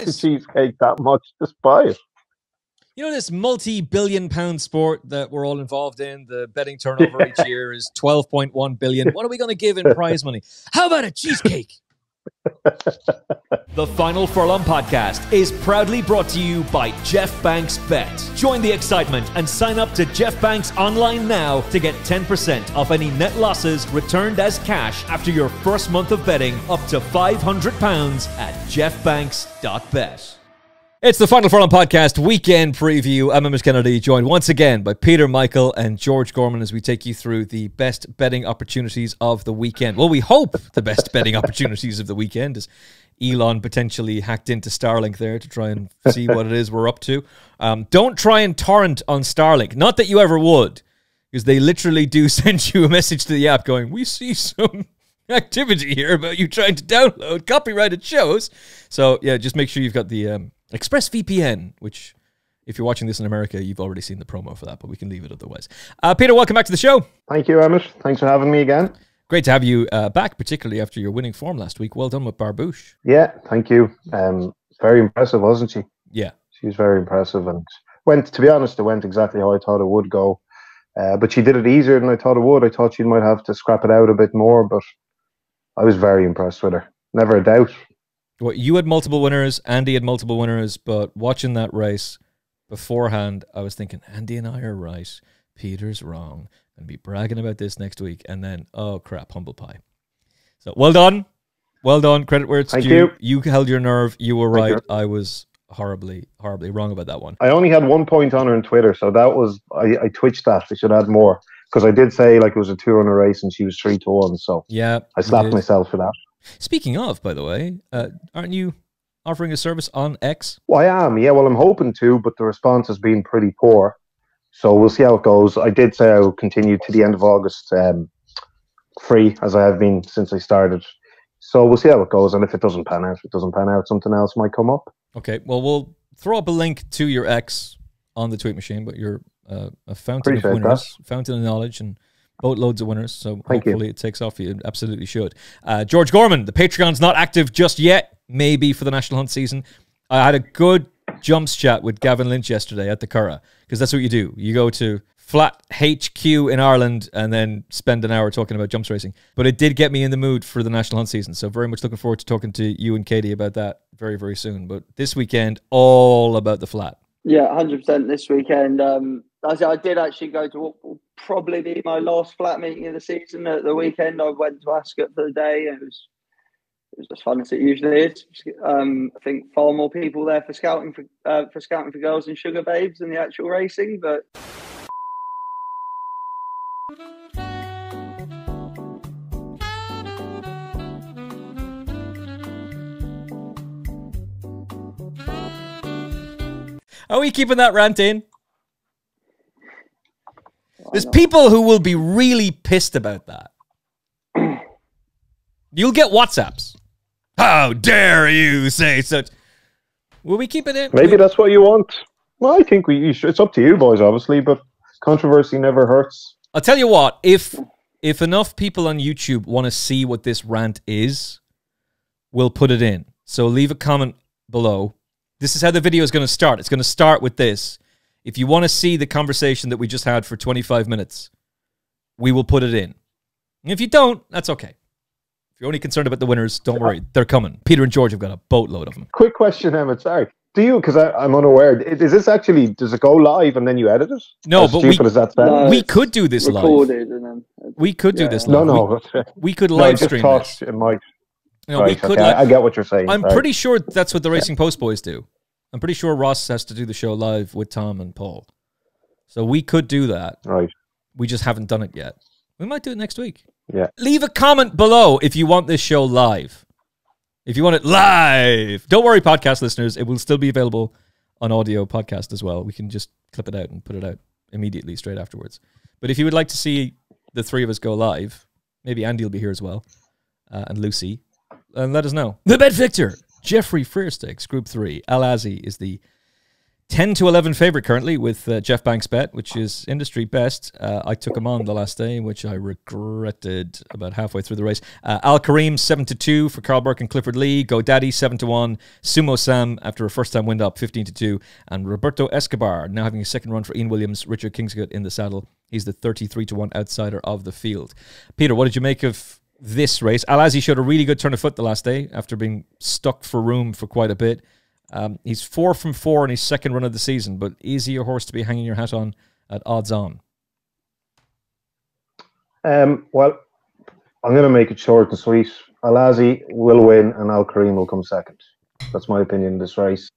the cheesecake that much. Just buy it. You know, this multi-billion-pound sport that we're all involved in, the betting turnover each year is 12.1 billion. What are we going to give in prize money? How about a cheesecake? The Final Furlong podcast is proudly brought to you by Jeff Banks Bet. Join the excitement and sign up to Jeff Banks online now to get 10% off any net losses returned as cash after your first month of betting up to £500 at jeffbanks.bet. It's the Final Furlong podcast weekend preview. I'm Emmet Kennedy, joined once again by Peter, Michael, and George Gorman as we take you through the best betting opportunities of the weekend. Well, we hope the best betting opportunities of the weekend, as Elon potentially hacked into Starlink there to try and see what it is we're up to. Don't try and torrent on Starlink. Not that you ever would, because they literally do send you a message to the app going, we see some activity here about you trying to download copyrighted shows. So, yeah, just make sure you've got the ExpressVPN, which, if you're watching this in America, you've already seen the promo for that, but we can leave it otherwise. Peter, welcome back to the show. Thank you, Emmet. Thanks for having me again. Great to have you back, particularly after your winning form last week. Well done with Barbouche. Yeah, thank you. Very impressive, wasn't she? Yeah. She was very impressive and to be honest, it went exactly how I thought it would go. But she did it easier than I thought it would. I thought she might have to scrap it out a bit more, but I was very impressed with her. Never a doubt. Well, you had multiple winners, Andy had multiple winners, but watching that race beforehand, I was thinking, Andy and I are right, Peter's wrong. I'm going to be bragging about this next week, and then, oh crap, humble pie. So, well done. Well done. Credit where it's due. You held your nerve. You were right. I was horribly, horribly wrong about that one. I only had 1 point on her on Twitter, so that was, I twitched that. I should add more, because I did say like it was a 2-runner race and she was 3-1, so yeah, I slapped myself for that. Speaking of, by the way, aren't you offering a service on X? Well, I am, yeah. Well, I'm hoping to, but the response has been pretty poor. So we'll see how it goes. I did say I will continue to the end of August free, as I have been since I started. So we'll see how it goes. And if it doesn't pan out, something else might come up. Okay, well, we'll throw up a link to your X on the tweet machine, but you're a fountain of winners, fountain of knowledge, and boatloads of winners, so hopefully it takes off. You absolutely should. George Gorman, the Patreon's not active just yet, maybe for the National Hunt season. I had a good jumps chat with Gavin Lynch yesterday at the Curragh, because that's what you do. You go to Flat HQ in Ireland and then spend an hour talking about jumps racing. But it did get me in the mood for the National Hunt season, so very much looking forward to talking to you and Katie about that very, very soon. But this weekend, all about the flat. Yeah, 100% this weekend. I did actually go to what will probably be my last flat meeting of the season. At the weekend, I went to Ascot for the day. It was as fun as it usually is. I think far more people there for scouting for girls and sugar babes than the actual racing. But are we keeping that rant in? There's people who will be really pissed about that. You'll get WhatsApps. How dare you say such? Will we keep it in? Maybe that's what you want. Well, I think you should. It's up to you boys, obviously, but controversy never hurts. I'll tell you what, if enough people on YouTube want to see what this rant is, we'll put it in. So leave a comment below. This is how the video is going to start. It's going to start with this. If you want to see the conversation that we just had for 25 minutes, we will put it in. And if you don't, that's okay. If you're only concerned about the winners, don't worry. They're coming. Peter and George have got a boatload of them. Quick question, Emmet. Sorry. Do you, because I'm unaware, is this actually, does it go live and then you edit it? No, but we could do this live. And then, we could do this live. No. We could live stream this. It might. No, right, we could. Okay. I get what you're saying. I'm pretty sure that's what the Racing Post boys do. I'm pretty sure Ross has to do the show live with Tom and Paul. So we could do that. Right. We just haven't done it yet. We might do it next week. Yeah. Leave a comment below if you want this show live. If you want it live. Don't worry, podcast listeners. It will still be available on audio podcast as well. We can just clip it out and put it out immediately, straight afterwards. But if you would like to see the three of us go live, maybe Andy will be here as well, and Lucy, and let us know. The Bet Victor, Jeffrey Freerstakes, Group 3. Al Azi is the 10-11 favorite currently with Jeff Banks' bet, which is industry best. I took him on the last day, which I regretted about halfway through the race. Al Kareem 7-2 for Carl Burke and Clifford Lee. GoDaddy 7-1. Sumo Sam after a first-time wind up 15-2, and Roberto Escobar now having a second run for Ian Williams. Richard Kingscote in the saddle. He's the 33-1 outsider of the field. Peter, what did you make of this race? Al-Azi showed a really good turn of foot the last day after being stuck for room for quite a bit. He's 4 from 4 in his second run of the season, but is he a horse to be hanging your hat on at odds on? Well, I'm going to make it short and sweet. Al-Azi will win and Al Kareem will come second. That's my opinion in this race.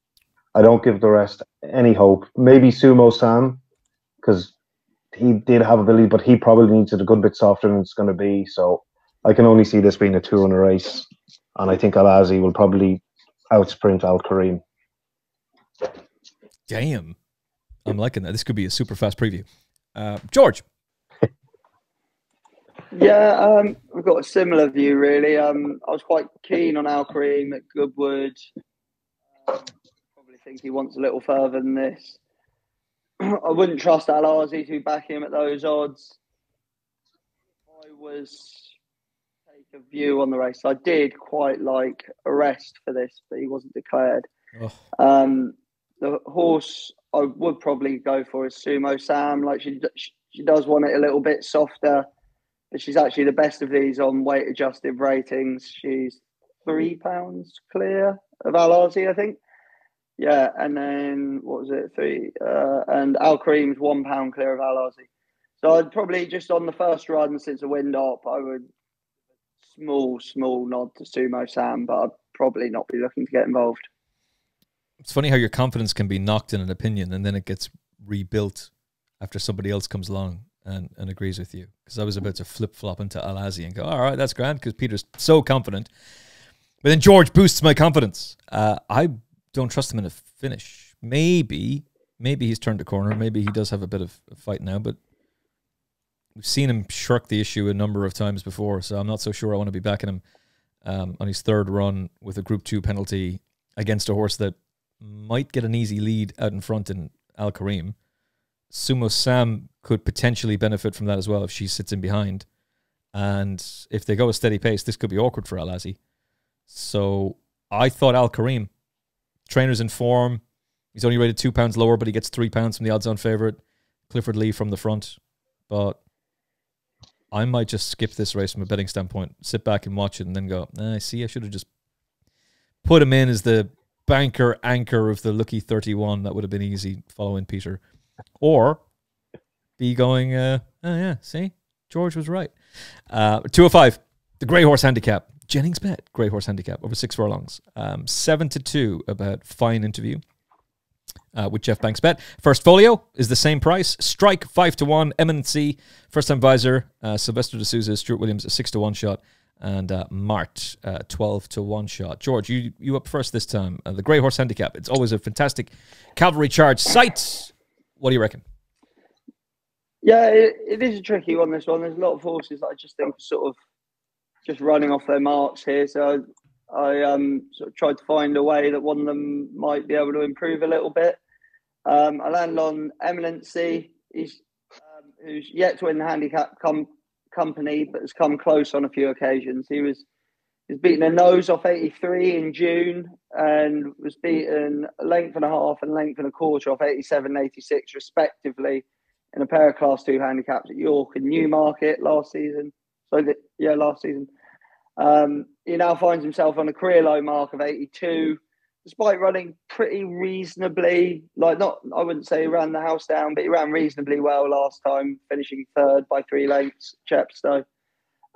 I don't give the rest any hope. Maybe Sumo Sam, because he did have ability, but he probably needs it a good bit softer than it's going to be. So I can only see this being a 2-runner race, and I think Al-Azi will probably outsprint Al Kareem. Damn. I'm liking that. This could be a super fast preview. George. Yeah, we've got a similar view, really. I was quite keen on Al Kareem at Goodwood. Probably think he wants a little further than this. I wouldn't trust Al-Azi to back him at those odds. If I was take a view on the race, I did quite like a rest for this, but he wasn't declared. Oh. The horse I would probably go for is Sumo Sam. Like she does want it a little bit softer, but she's actually the best of these on weight adjusted ratings. She's £3 clear of Al-Azi, I think. Yeah, and then what was it? 3 and Al Kareem's £1 clear of Al-Azi. So I'd probably just on the first run since the wind up, I would small nod to Sumo Sam, but I'd probably not be looking to get involved. It's funny how your confidence can be knocked in an opinion and then it gets rebuilt after somebody else comes along and agrees with you. Because I was about to flip-flop into Al-Azi and go, all right, that's grand, because Peter's so confident. But then George boosts my confidence. I don't trust him in a finish. Maybe he's turned a corner. Maybe he does have a bit of a fight now, but we've seen him shirk the issue a number of times before, so I'm not so sure I want to be backing him on his third run with a Group 2 penalty against a horse that might get an easy lead out in front in Al Kareem. Sumo Sam could potentially benefit from that as well if she sits in behind. And if they go a steady pace, this could be awkward for Al-Azi. So I thought Al Kareem, trainer's in form. He's only rated £2 lower, but he gets £3 from the odds-on favourite. Clifford Lee from the front. But I might just skip this race from a betting standpoint, sit back and watch it, and then go, I should have just put him in as the banker anchor of the lucky 31. That would have been easy following Peter. Or be going, see, George was right. 205, the Grey Horse Handicap. Jennings bet, Grey Horse Handicap, over 6 furlongs. 7-2 about fine interview with Jeff Banks bet. First folio is the same price. Strike 5-1. M&C, first time visor. Sylvester D'Souza, Stuart Williams, a 6-1 shot. And Mart, 12-1 shot. George, you up first this time. The Grey Horse Handicap. It's always a fantastic cavalry charge site. What do you reckon? Yeah, it is a tricky one, this one. There's a lot of horses that I just think are sort of just running off their marks here. So I sort of tried to find a way that one of them might be able to improve a little bit. I landed on Eminency. He's who's yet to win the handicap company, but has come close on a few occasions. He's beaten a nose off 83 in June and was beaten a length and a half and length and a quarter off 87 and 86 respectively in a pair of Class 2 handicaps at York and Newmarket last season. Last season. He now finds himself on a career low mark of 82, despite running pretty reasonably, I wouldn't say he ran the house down, but he ran reasonably well last time, finishing third by 3 lengths, Chepstow.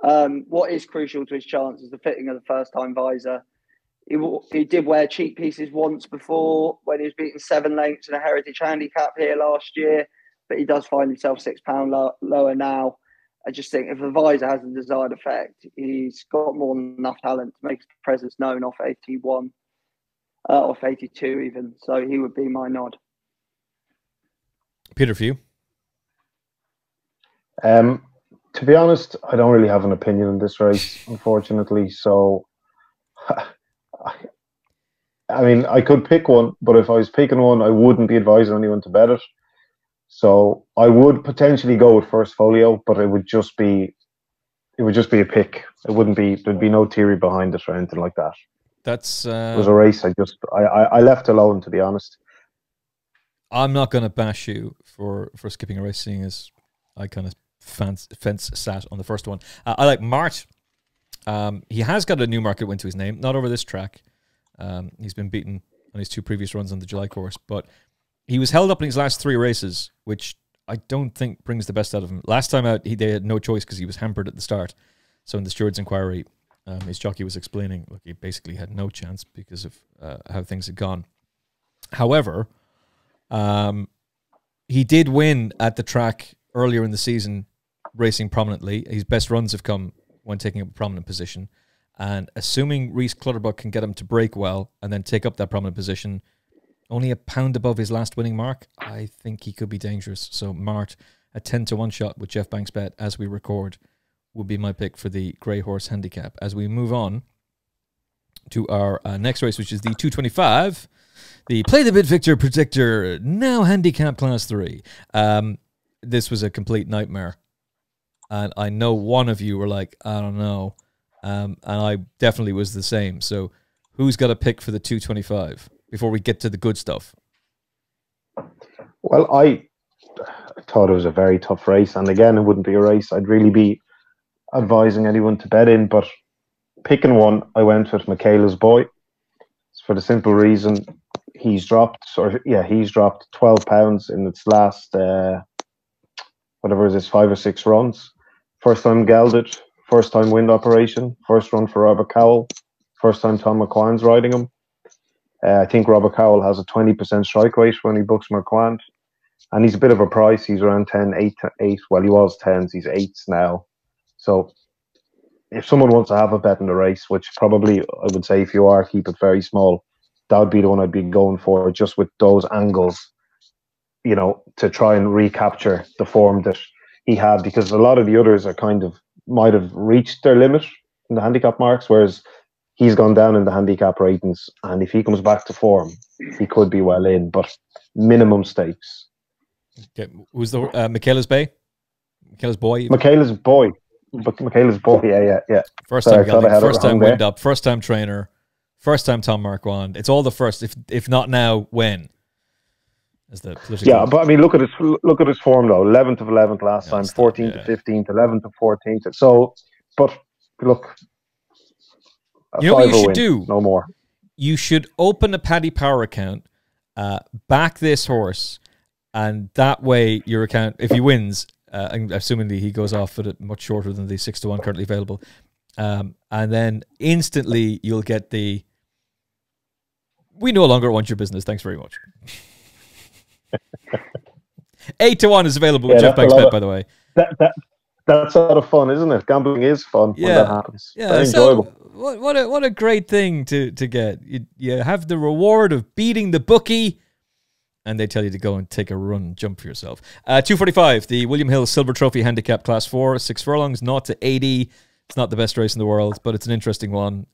What is crucial to his chance is the fitting of the first-time visor. He did wear cheek pieces once before when he was beaten 7 lengths in a Heritage Handicap here last year, but he does find himself £6 lower now. I just think if the visor has the desired effect, he's got more than enough talent to make his presence known off 81, off 82 even. So he would be my nod. Peter, for you? To be honest, I don't really have an opinion in this race, unfortunately. So I mean, I could pick one, but if I was picking one, I wouldn't be advising anyone to bet it. So I would potentially go with First Folio, but it would just be a pick. It wouldn't be, there'd be no theory behind it or anything like that. That's it was a race. I left alone, to be honest. I'm not going to bash you for skipping a race, seeing as I kind of fence sat on the first one. I like Mart. He has got a Newmarket win to his name, not over this track. He's been beaten on his 2 previous runs on the July course, but he was held up in his last 3 races, which I don't think brings the best out of him. Last time out, they had no choice because he was hampered at the start. So in the steward's inquiry, his jockey was explaining, look, he basically had no chance because of how things had gone. However, he did win at the track earlier in the season, racing prominently. His best runs have come when taking up a prominent position. And assuming Reese Clutterbuck can get him to break well and then take up that prominent position, only a pound above his last winning mark, I think he could be dangerous. So Mart, a 10-1 shot with Jeff Banks bet as we record, would be my pick for the Grey Horse Handicap. As we move on to our next race, which is the 225, the Play the Bid Victor Predictor, now Handicap Class 3. This was a complete nightmare. And I know one of you were like, I don't know. And I definitely was the same. So who's got a pick for the 225 before we get to the good stuff? Well, I thought it was a very tough race. And again, it wouldn't be a race I'd really be advising anyone to bet in. But picking one, I went with Michaela's Boy. It's for the simple reason he's dropped 12 pounds in its last, whatever it is, 5 or 6 runs. First time gelded, first time wind operation, first run for Robert Cowell, first time Tom McQuan's riding him. I think Robert Cowell has a 20% strike rate when he books McQuan. And he's a bit of a price. He's around 10, 8 to 8. Well, he was 10s, he's 8s now. So if someone wants to have a bet in the race, which probably I would say if you are, keep it very small, that would be the one I'd be going for, just with those angles, you know, to try and recapture the form that he had, because a lot of the others are kind of might have reached their limit in the handicap marks, whereas he's gone down in the handicap ratings, and if he comes back to form, he could be well in, but minimum stakes. Okay, who's the Michaela's Bay? Michaela's Boy? Michaela's Boy. But Michaela's Boy, yeah. First time gelding, first time wind up, first time trainer, first time Tom Marquand. It's all the first. If not now, when? But I mean, look at his form though. 11th of 11th last time, 14th to 15th, 11th to 14th. So, but look, you know what you should do? No more. You should open a Paddy Power account, back this horse, and that way your account, if he wins, assumingly he goes off at it much shorter than the 6-1 currently available, and then instantly you'll get the "we no longer want your business, thanks very much." 8-1 is available with Jeff Banks bet, by the way. That's sort of fun, isn't it? Gambling is fun when that happens. Yeah, very enjoyable. What a great thing to get. You have the reward of beating the bookie, and they tell you to go and take a run and jump for yourself. 245, the William Hill Silver Trophy Handicap Class 4, 6 furlongs, 0 to 80. It's not the best race in the world, but it's an interesting one.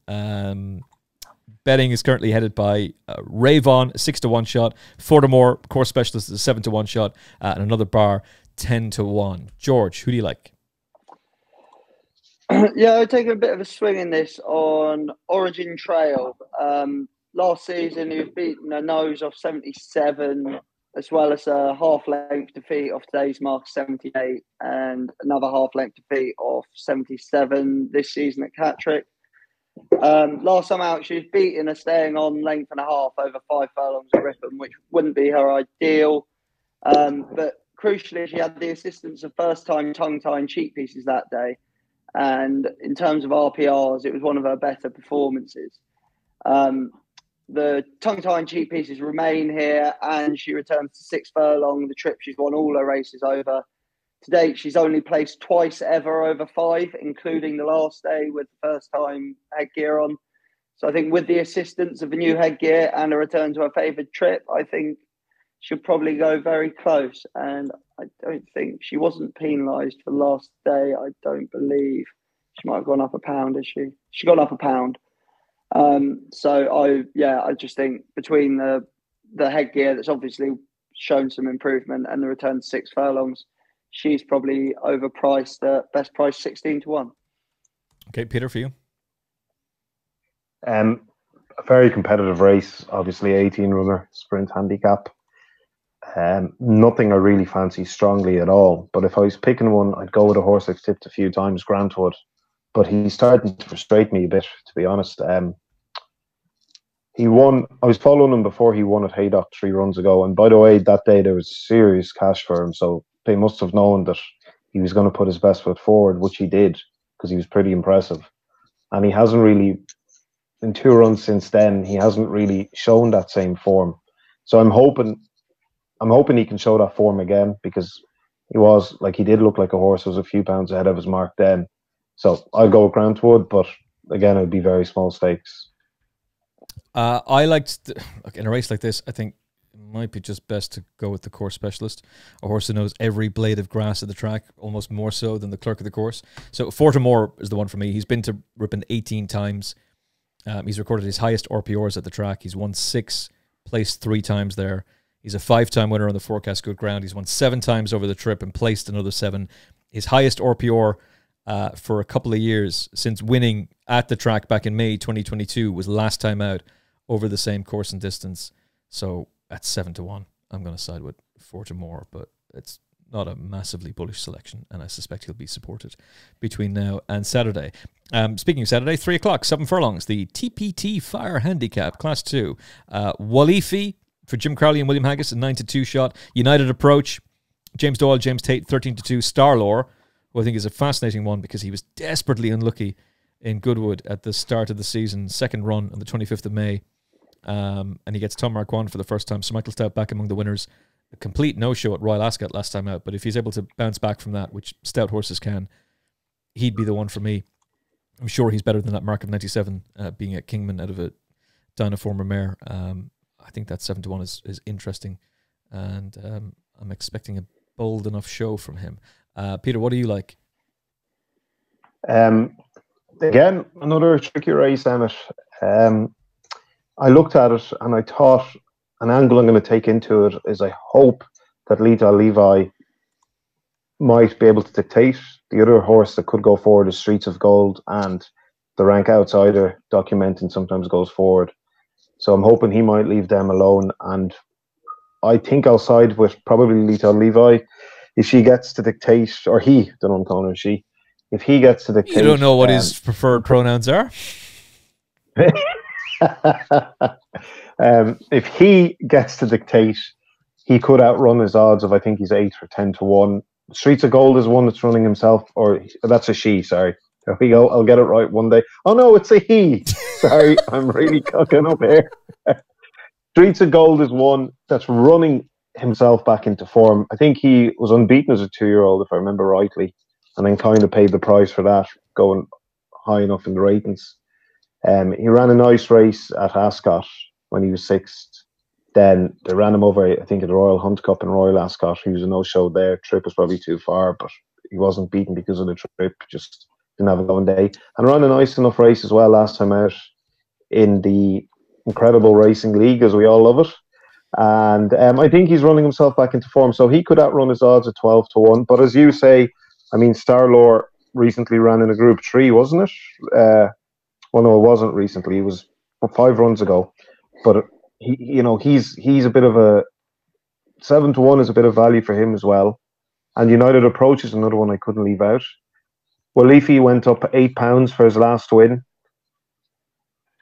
Betting is currently headed by Ripon, 6-1 shot. Furthermore, course specialist is a 7-1 shot. And another bar, 10-1. George, who do you like? Yeah, I've taken a bit of a swing in this on Origin Trail. Last season, he was beating a nose off 77, as well as a half-length defeat off today's mark, 78, and another half-length defeat off 77 this season at Catterick. Last time out, she was beating a staying on length and a half over 5 furlongs at Ripon, which wouldn't be her ideal. But crucially, she had the assistance of first-time tongue-tying cheek pieces that day. And in terms of RPRs, it was one of her better performances. The tongue-tying cheek pieces remain here, and she returns to 6 furlong, the trip she's won all her races over. To date, she's only placed twice ever over 5, including the last day with the first-time headgear on. So I think with the assistance of the new headgear and a return to her favoured trip, I think she'll probably go very close. And I don't think she wasn't penalised for last day. I don't believe she might have gone up a pound, has she? She gone up a pound. I just think between the headgear that's obviously shown some improvement and the return to 6 furlongs, she's probably overpriced at best price 16-1. Okay, Peter, for you. A very competitive race, obviously 18 runner sprint handicap. Nothing I really fancy strongly at all. But if I was picking one, I'd go with a horse I've tipped a few times, Grantwood. But he's starting to frustrate me a bit, to be honest. He won. I was following him before he won at Haydock 3 runs ago. And by the way, that day there was serious cash for him. So they must have known that he was going to put his best foot forward, which he did, because he was pretty impressive. And he hasn't really, in 2 runs since then, he hasn't really shown that same form. So I'm hoping he can show that form again, because he did look like a horse who was a few pounds ahead of his mark then. So I'll go with Grantwood, but again, it would be very small stakes. I liked, in a race like this, I think it might be just best to go with the course specialist, a horse who knows every blade of grass at the track, almost more so than the clerk of the course. So Fortimore is the one for me. He's been to Ripon 18 times. He's recorded his highest RPRs at the track. He's won 6, placed 3 times there. He's a 5-time winner on the Forecast Good Ground. He's won 7 times over the trip and placed another 7. His highest RPR for a couple of years since winning at the track back in May 2022 was last time out over the same course and distance. So at 7-1, I'm going to side with Fortimore, but it's not a massively bullish selection, and I suspect he'll be supported between now and Saturday. Speaking of Saturday, 3 o'clock, 7 furlongs, the TPT Fire Handicap, Class 2. Walifi for Jim Crowley and William Haggis, a 9-2 shot. United Approach, James Doyle, James Tate, 13-2. Starlore, who I think is a fascinating one because he was desperately unlucky in Goodwood at the start of the season, second run on the 25th of May. And he gets Tom Marquand for the first time. So Michael Stout back among the winners. A complete no-show at Royal Ascot last time out, but if he's able to bounce back from that, which stout horses can, he'd be the one for me. I'm sure he's better than that mark of 97, being at Kingman out of a Dynaformer mare. I think that 7-1 is interesting, and I'm expecting a bold enough show from him. Peter, what do you like? Again, another tricky race, Emmet. I looked at it and I thought an angle I'm going to take into it is I hope that Lethal Levi might be able to dictate. The other horse that could go forward is Streets of Gold, and the rank outsider Documenting sometimes goes forward. So I'm hoping he might leave them alone, and I think I'll side with probably Lethal Levi. If she gets to dictate, or he, don't know what I'm calling her, she, if he gets to dictate... You don't know what his preferred pronouns are? If he gets to dictate, he could outrun his odds of, I think he's 8 or 10-1. Streets of Gold is one that's running himself, or that's a she, sorry. There we go, I'll get it right one day. Oh no, it's a he. Sorry, I'm really cooking up here. Streets of Gold is one that's running himself back into form. I think he was unbeaten as a 2-year-old, if I remember rightly, and then kind of paid the price for that, going high enough in the ratings. He ran a nice race at Ascot when he was 6th. Then they ran him over, I think, at the Royal Hunt Cup in Royal Ascot. He was a no-show there. Trip was probably too far, but he wasn't beaten because of the trip. Just didn't have a going day. And ran a nice enough race as well last time out in the Incredible Racing League, as we all love it. And I think he's running himself back into form. So he could outrun his odds at 12-1. But as you say, I mean, Starlore recently ran in a Group 3, wasn't it? Well, no, it wasn't recently. It was 5 runs ago. But he's a bit of a 7-1 is a bit of value for him as well. And United Approach is another one I couldn't leave out. Walifi went up £8 for his last win.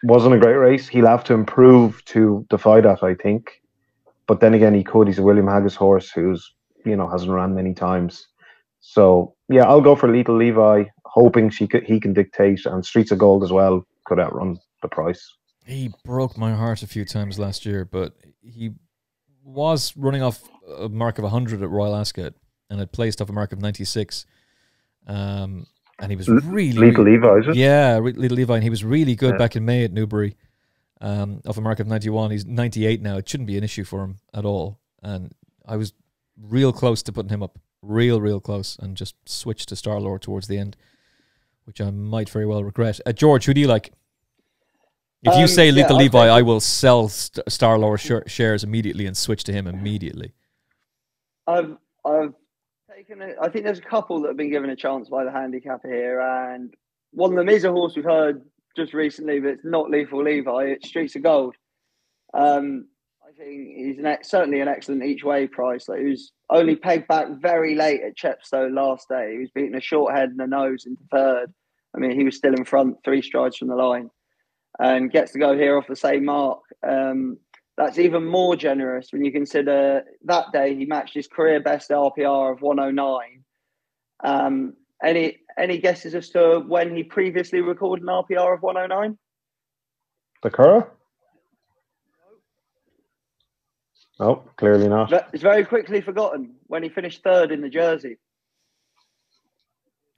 Wasn't a great race. He'll have to improve to defy that, I think. But then again, he could. He's a William Haggis horse who's hasn't ran many times. So yeah, I'll go for Lethal Levi, hoping he can dictate, and Streets of Gold as well could outrun the price. He broke my heart a few times last year, but he was running off a mark of 100 at Royal Ascot and had placed off a mark of 96. And he was really... Lethal Levi, is it? Yeah, Lethal Levi, and he was really good back in May at Newbury, off a mark of 91. He's 98 now. It shouldn't be an issue for him at all. And I was real close to putting him up. Real close, and just switched to Starlore towards the end, which I might very well regret. George, who do you like? If you say Lethal yeah, Levi, I will sell Star Lord shares immediately and switch to him immediately. I've taken it. I think there's a couple that have been given a chance by the handicapper here, and one of them is a horse we've heard just recently, but it's not Lethal Levi. It's Streets of Gold. I think he's certainly an excellent each way price. Like, he was only pegged back very late at Chepstow last day. He was beating a short head and a nose into third. I mean, he was still in front, 3 strides from the line, and gets to go here off the same mark. That's even more generous when you consider that day he matched his career best RPR of 109. Any guesses as to when he previously recorded an RPR of 109? The Curragh? No, clearly not. It's very quickly forgotten when he finished third in the Jersey.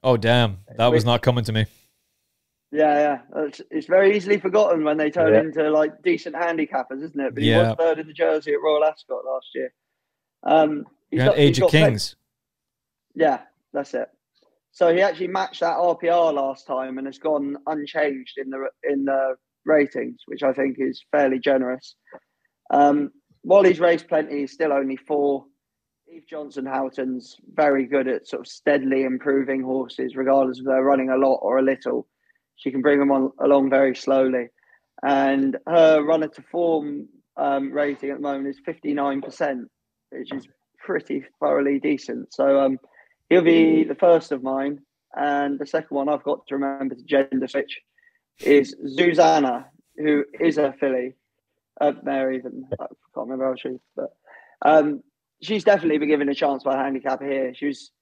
Oh, damn. That was not coming to me. Yeah. It's very easily forgotten when they turn into like decent handicappers, isn't it? But he was third in the Jersey at Royal Ascot last year. Age of Kings. Yeah, that's it. So he actually matched that RPR last time and has gone unchanged in the ratings, which I think is fairly generous. While he's raced plenty, he's still only 4. Eve Johnson-Houghton's very good at sort of steadily improving horses, regardless if they're running a lot or a little. She can bring them along very slowly. And her runner to form rating at the moment is 59%, which is pretty thoroughly decent. So he'll be the first of mine. And the second one I've got to remember to gender switch is Susanna, who is a filly. Mary, even I can't remember how she is, but she's definitely been given a chance by a handicapper here. She was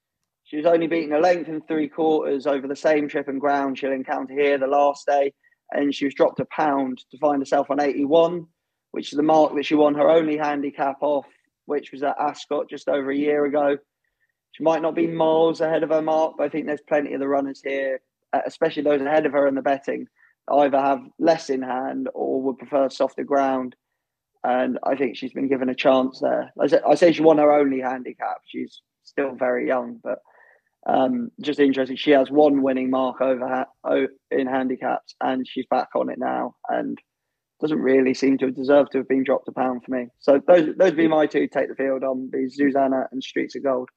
only beaten a length and 3/4 over the same trip and ground she'll encounter here the last day, and she was dropped a pound to find herself on 81, which is the mark that she won her only handicap off, which was at Ascot just over a year ago. She might not be miles ahead of her mark, but I think there's plenty of the runners here, especially those ahead of her in the betting, either have less in hand or would prefer softer ground. And I think she's been given a chance there. I say she won her only handicap. She's still very young, but just interesting. She has 1 winning mark in handicaps, and she's back on it now, and doesn't really seem to have deserved to have been dropped a pound for me. So those would be my 2 take the field on, be Susanna and Streets of Gold.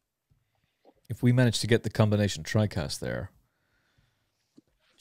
If we manage to get the combination TriCast there,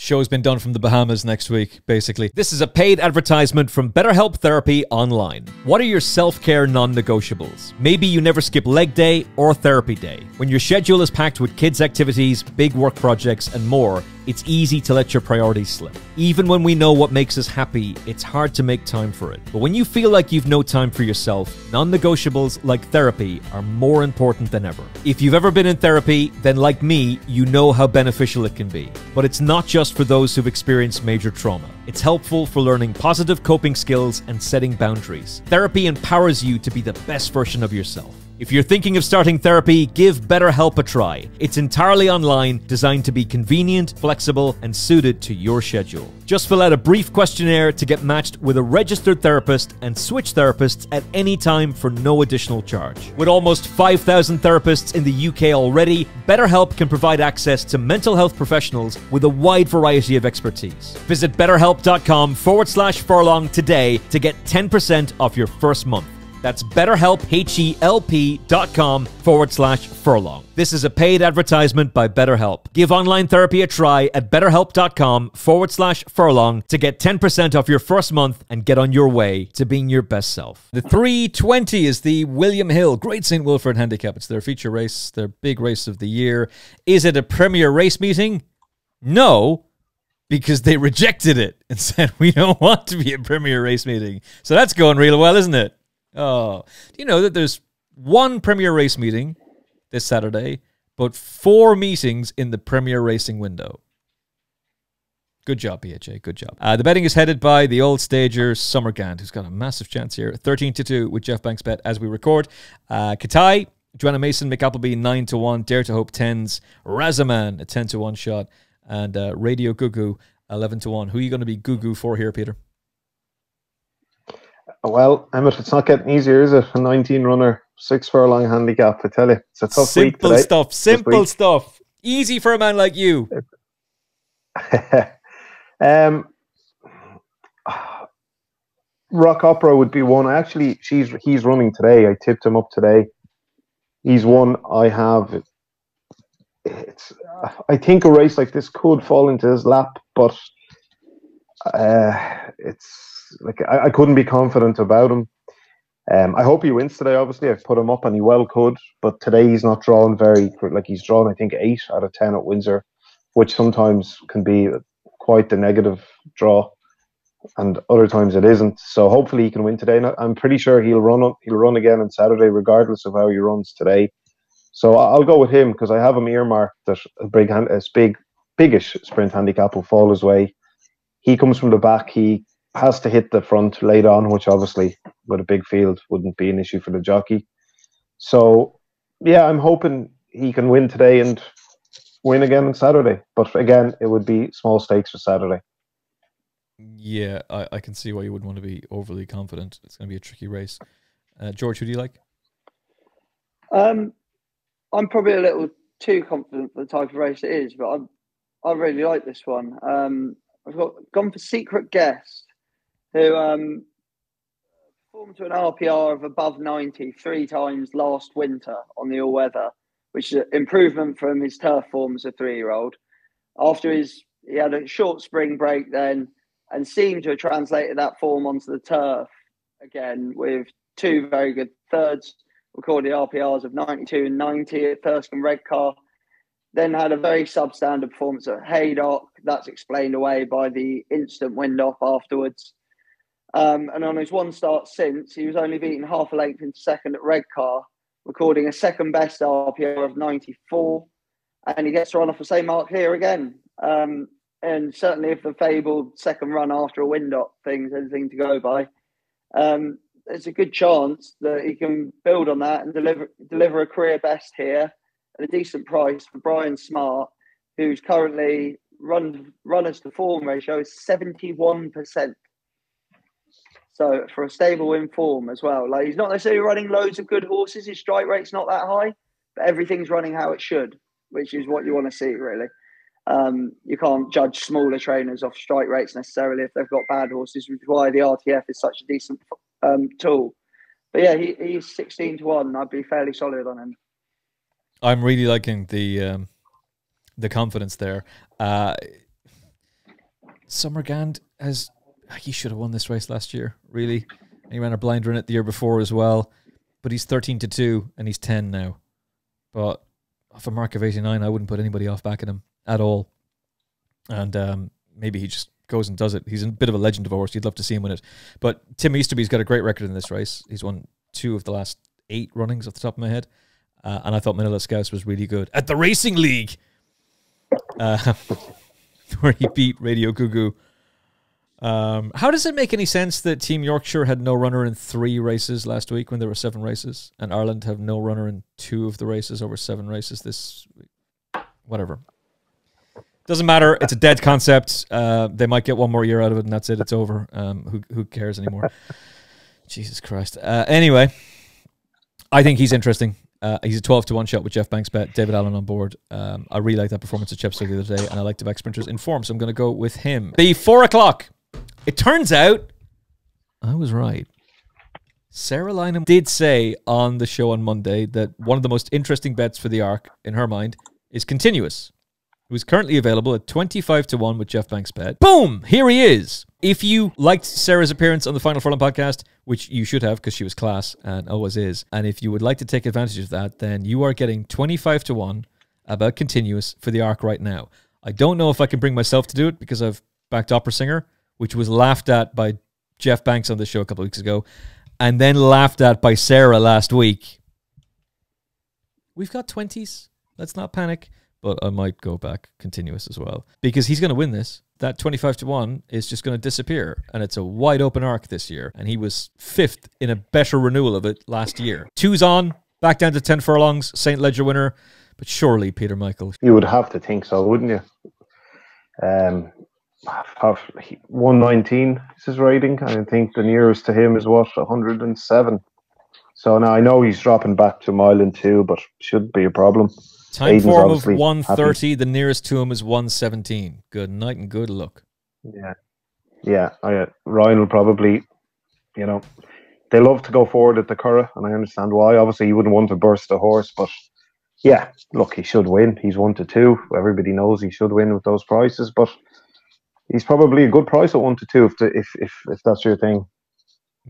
show's been done from the Bahamas next week, basically. This is a paid advertisement from BetterHelp Therapy Online. What are your self-care non-negotiables? Maybe you never skip leg day or therapy day. When your schedule is packed with kids' activities, big work projects, and more, it's easy to let your priorities slip. Even when we know what makes us happy, it's hard to make time for it. But when you feel like you've no time for yourself, non-negotiables like therapy are more important than ever. If you've ever been in therapy, then like me, you know how beneficial it can be. But it's not just for those who've experienced major trauma. It's helpful for learning positive coping skills and setting boundaries. Therapy empowers you to be the best version of yourself. If you're thinking of starting therapy, give BetterHelp a try. It's entirely online, designed to be convenient, flexible, and suited to your schedule. Just fill out a brief questionnaire to get matched with a registered therapist and switch therapists at any time for no additional charge. With almost 5,000 therapists in the UK already, BetterHelp can provide access to mental health professionals with a wide variety of expertise. Visit betterhelp.com/furlong today to get 10% off your first month. That's BetterHelp, HELP.com/furlong. This is a paid advertisement by BetterHelp. Give online therapy a try at betterhelp.com/furlong to get 10% off your first month and get on your way to being your best self. The 320 is the William Hill Great St. Wilfred Handicap. It's their feature race, their big race of the year. Is it a premier race meeting? No, because they rejected it and said, we don't want to be a premier race meeting. So that's going real well, isn't it? Oh, do you know that there's 1 premier race meeting this Saturday, but 4 meetings in the premier racing window? Good job, BHA. Good job. The betting is headed by the old stager Summergand, who's got a massive chance here. 13-2 with Jeff Banks bet as we record. Katai, Joanna Mason, McAppleby 9-1, Dare to Hope 10s, Razaman a 10-1 shot, and Radio Gugu 11-1. Who are you going to be Gugu for here, Peter? Well, Emmet, it's not getting easier, is it? A 19-runner, 6 furlong handicap, I tell you. It's a tough week today. Simple stuff. Easy for a man like you. Rock Opera would be one. He's running today. I tipped him up today. He's one I have. I think a race like this could fall into his lap, but it's like I couldn't be confident about him. I hope he wins today. Obviously, I've put him up, and he well could. But today he's not drawn he's drawn, I think, 8 out of 10 at Windsor, which sometimes can be quite the negative draw, and other times it isn't. So hopefully he can win today. And I'm pretty sure he'll run again on Saturday, regardless of how he runs today. So I'll go with him because I have him earmarked that a biggish sprint handicap will fall his way. He comes from the back. He has to hit the front late on, which obviously with a big field wouldn't be an issue for the jockey. So yeah, I'm hoping he can win today and win again on Saturday. But again, it would be small stakes for Saturday. Yeah, I can see why you wouldn't want to be overly confident. It's going to be a tricky race. George, who do you like? I'm probably a little too confident for the type of race it is, but I really like this one. I've gone for Secret Guest, who performed to an RPR of above 90 3 times last winter on the all-weather, which is an improvement from his turf form as a 3-year-old. After he had a short spring break then, and seemed to have translated that form onto the turf again with 2 very good thirds, recorded RPRs of 92 and 90 at Thirsk and Redcar. Then had a very substandard performance at Haydock. That's explained away by the instant wind-off afterwards. And on his one start since, he was only beaten half a length into second at Redcar, recording a second-best RPR of 94. And he gets to run off the same mark here again. And certainly if the fabled second run after a wind-up thing's anything to go by, there's a good chance that he can build on that and deliver a career best here at a decent price for Brian Smart, who's currently runners to form ratio is 71%. So for a stable in form as well, like he's not necessarily running loads of good horses. His strike rate's not that high, but everything's running how it should, which is what you want to see really. You can't judge smaller trainers off strike rates necessarily if they've got bad horses, which is why the RTF is such a decent tool. But yeah, he's 16 to 1. I'd be fairly solid on him. I'm really liking the confidence there. Summergand he should have won this race last year, really. And he ran a blinder in it the year before as well. But he's 13 to 2 and he's 10 now. But off a mark of 89, I wouldn't put anybody off backing him at all. And maybe he just goes and does it. He's a bit of a legend of a horse. You'd love to see him win it. But Tim Easterby's got a great record in this race. He's won 2 of the last 8 runnings off the top of my head. And I thought Manila Scouse was really good at the Racing League, where he beat Radio Gugu. How does it make any sense that Team Yorkshire had no runner in 3 races last week when there were 7 races, and Ireland have no runner in 2 of the races over 7 races this week? Whatever. Doesn't matter. It's a dead concept. They might get 1 more year out of it, and that's it. It's over. Who cares anymore? Jesus Christ. Anyway, I think he's interesting. He's a 12 to 1 shot with Jeff Banks bet. David Allen on board. I really like that performance at Chepstow the other day, and I like the back sprinters in form, so I'm going to go with him. The 4 o'clock. It turns out I was right. Sarah Lynham did say on the show on Monday that one of the most interesting bets for the Arc, in her mind, is Continuous, who is currently available at 25 to 1 with Jeff Banks bet. Boom! Here he is. If you liked Sarah's appearance on the Final Furlong podcast, which you should have because she was class and always is, and if you would like to take advantage of that, then you are getting 25 to 1 about Continuous for the Arc right now. I don't know if I can bring myself to do it because I've backed Opera Singer, which was laughed at by Jeff Banks on the show a couple of weeks ago, and then laughed at by Sarah last week. We've got 20s. Let's not panic. But I might go back Continuous as well, because he's going to win this. That 25 to 1 is just going to disappear, and it's a wide open Arc this year, and he was 5th in a better renewal of it last year. 2's on, back down to 10 furlongs, St. Ledger winner, but surely Peter Michael. You would have to think so, wouldn't you? 119 is his rating. I think the nearest to him is what, 107. So now I know he's dropping back to 1 mile and 2, but shouldn't be a problem. Time form of 130. Happy. The nearest to him is 117. Good night and good luck. Yeah. Ryan will probably you know, they love to go forward at the Curragh, and I understand why. Obviously, you wouldn't want to burst a horse, but yeah, look, he should win. He's 1-2. Everybody knows he should win with those prices, but he's probably a good price at 1-2 if that's your thing.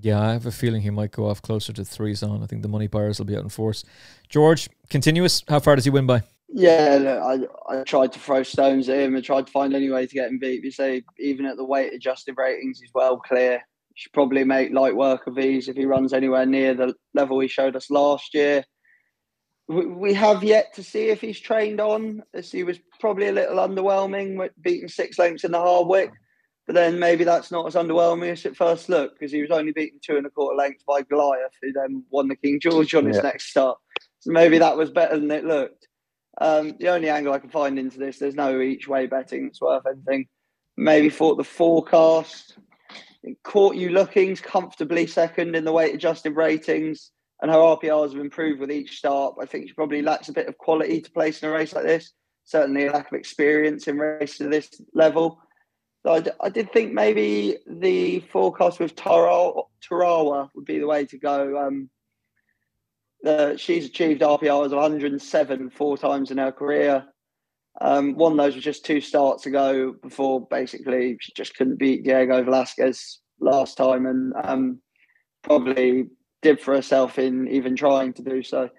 Yeah, I have a feeling he might go off closer to 3s on. I think the money buyers will be out in force. George, continuous. How far does he win by? Yeah, look, I tried to throw stones at him and tried to find any way to get him beat. You say even at the weight adjusted ratings, he's well clear. He should probably make light work of these if he runs anywhere near the level he showed us last year. We have yet to see if he's trained on, as he was probably a little underwhelming with beating 6 lengths in the Hardwick. But then maybe that's not as underwhelming as at first look, because he was only beaten 2 1/4 lengths by Goliath, who then won the King George on his next start. So maybe that was better than it looked. The only angle I can find into this, there's no each way betting that's worth anything. Maybe thought the forecast. It caught you looking's comfortably second in the weight adjusted ratings, and her RPRs have improved with each start. I think she probably lacks a bit of quality to place in a race like this. Certainly a lack of experience in races at this level. So I did think maybe the forecast with Tarawa would be the way to go. She's achieved RPRs of 107 4 times in her career. One of those was just 2 starts ago before basically she just couldn't beat Diego Velasquez last time, and probably did for herself in even trying to do so.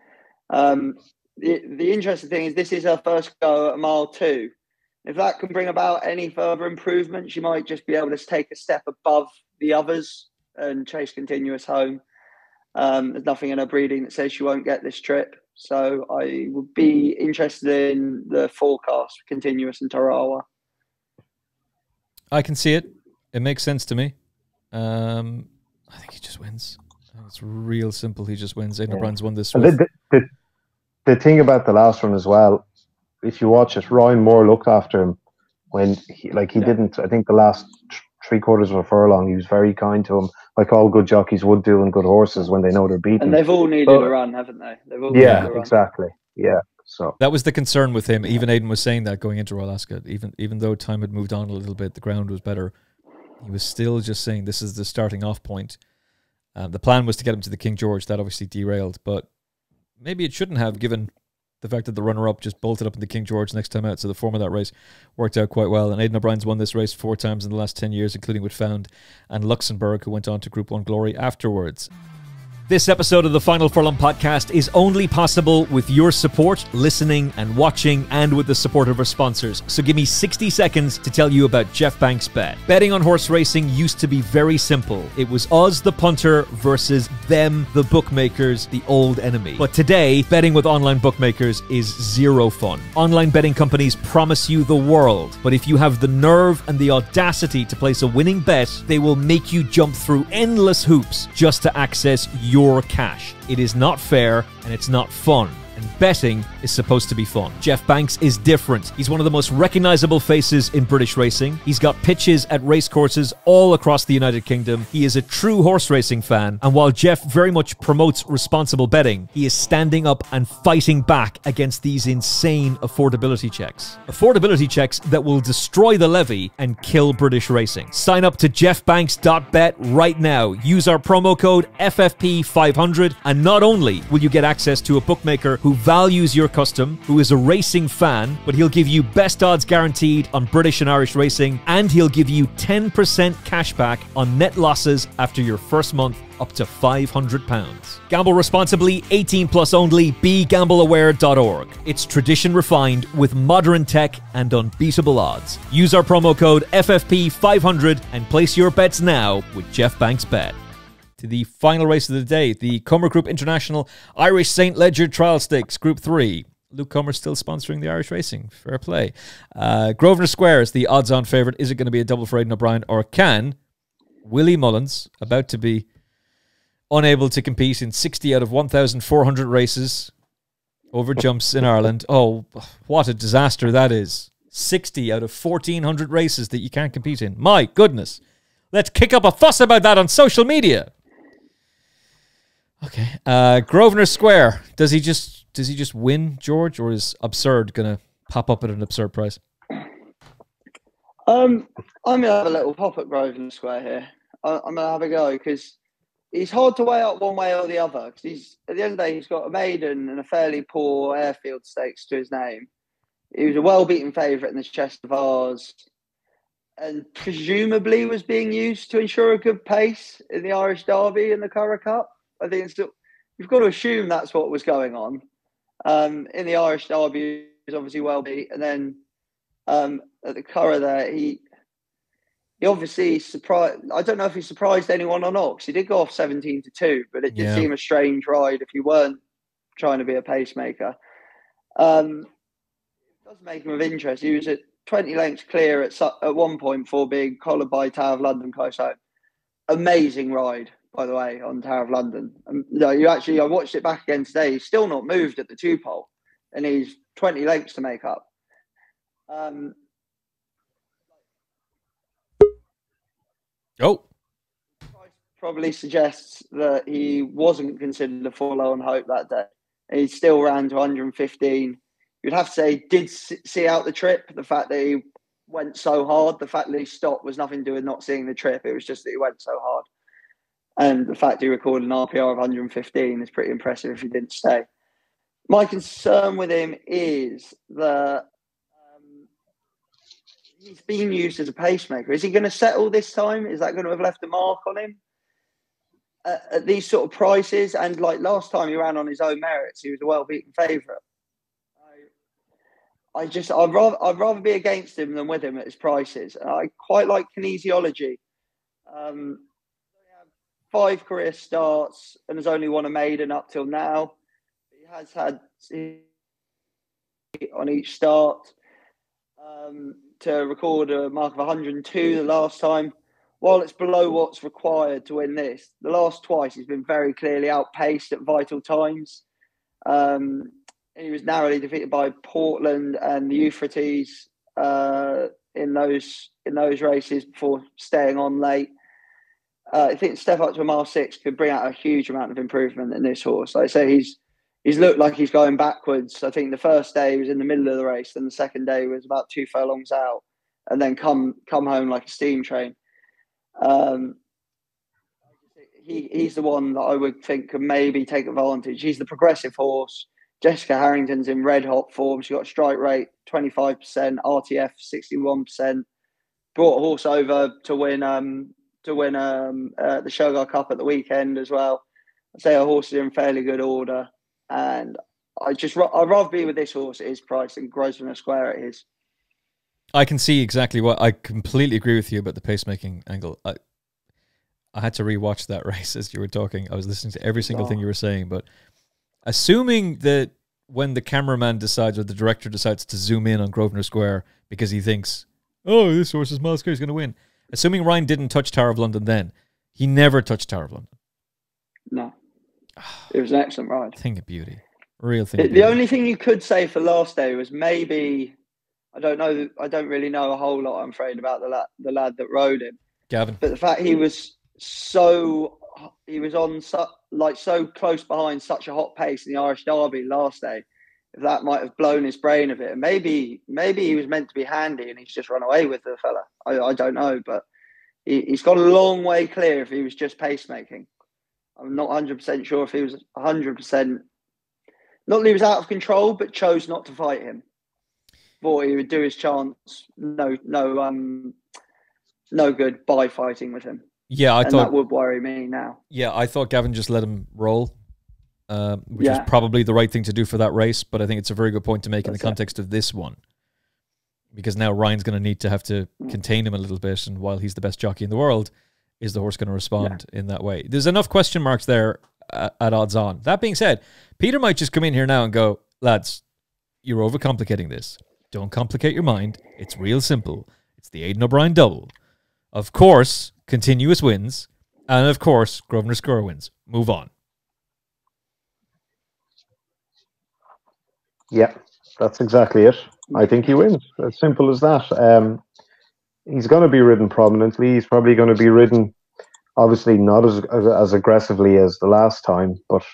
The interesting thing is this is her first go at mile 2. If that can bring about any further improvement, she might just be able to take a step above the others and chase continuous home. There's nothing in her breeding that says she won't get this trip. So I would be interested in the forecast for continuous and Tarawa. I can see it. It makes sense to me. I think he just wins. It's real simple. He just wins. Aidan O'Brien's won this. The thing about the last one as well, if you watch it, Ryan Moore looked after him when he didn't. I think the last 3/4 of a furlong, he was very kind to him, like all good jockeys would do and good horses when they know they're beaten. And they've all needed a run, haven't they? They've all needed a run. Exactly. Yeah. So that was the concern with him. Even Aidan was saying that going into Royal Ascot, even though time had moved on a little bit, the ground was better. He was still just saying this is the starting off point. The plan was to get him to the King George. That obviously derailed, but maybe it shouldn't have, given the fact that the runner-up just bolted up in the King George next time out. So the form of that race worked out quite well. And Aidan O'Brien's won this race 4 times in the last 10 years, including with Found and Luxembourg, who went on to Group 1 glory afterwards. This episode of the Final Furlong podcast is only possible with your support, listening and watching, and with the support of our sponsors. So give me 60 seconds to tell you about Jeff Banks Bet. Betting on horse racing used to be very simple. It was us, the punter, versus them, the bookmakers, the old enemy. But today, betting with online bookmakers is zero fun. Online betting companies promise you the world, but if you have the nerve and the audacity to place a winning bet, they will make you jump through endless hoops just to access your cash. It is not fair and it's not fun. And betting is supposed to be fun. Jeff Banks is different. He's one of the most recognizable faces in British racing. He's got pitches at racecourses all across the United Kingdom. He is a true horse racing fan. And while Jeff very much promotes responsible betting, he is standing up and fighting back against these insane affordability checks. Affordability checks that will destroy the levy and kill British racing. Sign up to jeffbanks.bet right now. Use our promo code FFP500, and not only will you get access to a bookmaker who values your custom, who is a racing fan, but he'll give you best odds guaranteed on British and Irish racing, and he'll give you 10% cash back on net losses after your first month, up to £500. Gamble responsibly, 18 plus only, begambleaware.org. It's tradition refined with modern tech and unbeatable odds. Use our promo code FFP500 and place your bets now with Jeff Banks Bet. To the final race of the day, the Comer Group International Irish St. Leger Trial Stakes, Group 3. Luke Comer still sponsoring the Irish racing. Fair play. Grosvenor Square is the odds-on favourite. Is it going to be a double for Aidan O'Brien, or can Willie Mullins, about to be unable to compete in 60 out of 1,400 races over jumps in Ireland? Oh, what a disaster that is. 60 out of 1,400 races that you can't compete in. My goodness. Let's kick up a fuss about that on social media. Okay. Grosvenor Square. Does he just win, George, or is Absurd going to pop up at an absurd price? I'm going to have a little pop at Grosvenor Square here. I'm going to have a go because he's hard to weigh up one way or the other, because he's, at the end of the day, he's got a maiden and a fairly poor airfield stakes to his name. He was a well-beaten favourite in the Chest of Ours, and presumably was being used to ensure a good pace in the Irish Derby and the Curragh Cup. I think it's still, you've got to assume that's what was going on. In the Irish Derby, he was obviously well beat, and then at the Curragh there, he obviously surprised. I don't know if he surprised anyone or not, because he did go off 17-2, but it did seem a strange ride if you weren't trying to be a pacemaker. It does make him of interest. He was at 20 lengths clear at one point for being collared by Tower of London close home. Amazing ride, by the way, on Tower of London. No, I watched it back again today. He's still not moved at the 2-pole, and he's 20 lengths to make up. Probably suggests that he wasn't considered a forlorn hope that day. He still ran to 115. You'd have to say he did see out the trip. The fact that he went so hard, the fact that he stopped was nothing to do with not seeing the trip. It was just that he went so hard. And the fact he recorded an RPR of 115 is pretty impressive if he didn't stay. My concern with him is that he's been used as a pacemaker. Is he going to settle this time? Is that going to have left a mark on him? At these sort of prices, and like last time he ran on his own merits, he was a well-beaten favourite. I'd rather be against him than with him at his prices. I quite like kinesiology. 5 career starts and has only won a maiden up till now. He has had on each start to record a mark of 102 the last time. While it's below what's required to win this, the last twice he's been very clearly outpaced at vital times. He was narrowly defeated by Portland and the Euphrates in those races before staying on late. I think step up to a mile 6 could bring out a huge amount of improvement in this horse. Like I say, he's looked like he's going backwards. I think the first day he was in the middle of the race, then the second day was about 2 furlongs out, and then come home like a steam train. He's the one that I would think could maybe take advantage. He's the progressive horse. Jessica Harrington's in red hot form. She got a strike rate 25%, RTF 61%. Brought a horse over to win the Curragh Cup at the weekend as well. I'd say her horse is in fairly good order, and I'd rather be with this horse at his price than Grosvenor Square at his. I can see exactly what I completely agree with you about the pacemaking angle. I had to rewatch that race as you were talking. I was listening to every single thing you were saying, but assuming that when the cameraman decides or the director decides to zoom in on Grosvenor Square because he thinks, oh, this horse is miles clear, he's going to win. Assuming Ryan didn't touch Tower of London then, he never touched Tower of London. No. It was an excellent ride. Thing of beauty. Real thing of beauty. The only thing you could say for last day was maybe, I don't really know a whole lot, I'm afraid, about the lad that rode him. Gavin. But the fact he was so close behind such a hot pace in the Irish Derby last day, if that might have blown his brain a bit. And maybe he was meant to be handy and he's just run away with the fella. I don't know, but he's got a long way clear if he was just pacemaking. I'm not 100% sure if he was 100%. Not that he was out of control, but chose not to fight him. Thought he would do his chance. No good by fighting with him. Yeah, I thought that would worry me now. Yeah, I thought Gavin just let him roll, which is probably the right thing to do for that race. But I think it's a very good point to make in the context of this one, because now Ryan's going to have to contain him a little bit, and while he's the best jockey in the world, is the horse going to respond in that way? There's enough question marks there at odds on. That being said, Peter might just come in here now and go, lads, you're overcomplicating this. Don't complicate your mind. It's real simple. It's the Aidan O'Brien double. Of course, continuous wins. And of course, Grosvenor Square wins. Move on. Yeah, that's exactly it. I think he wins. As simple as that. He's going to be ridden prominently. He's probably going to be ridden, obviously not as aggressively as the last time, but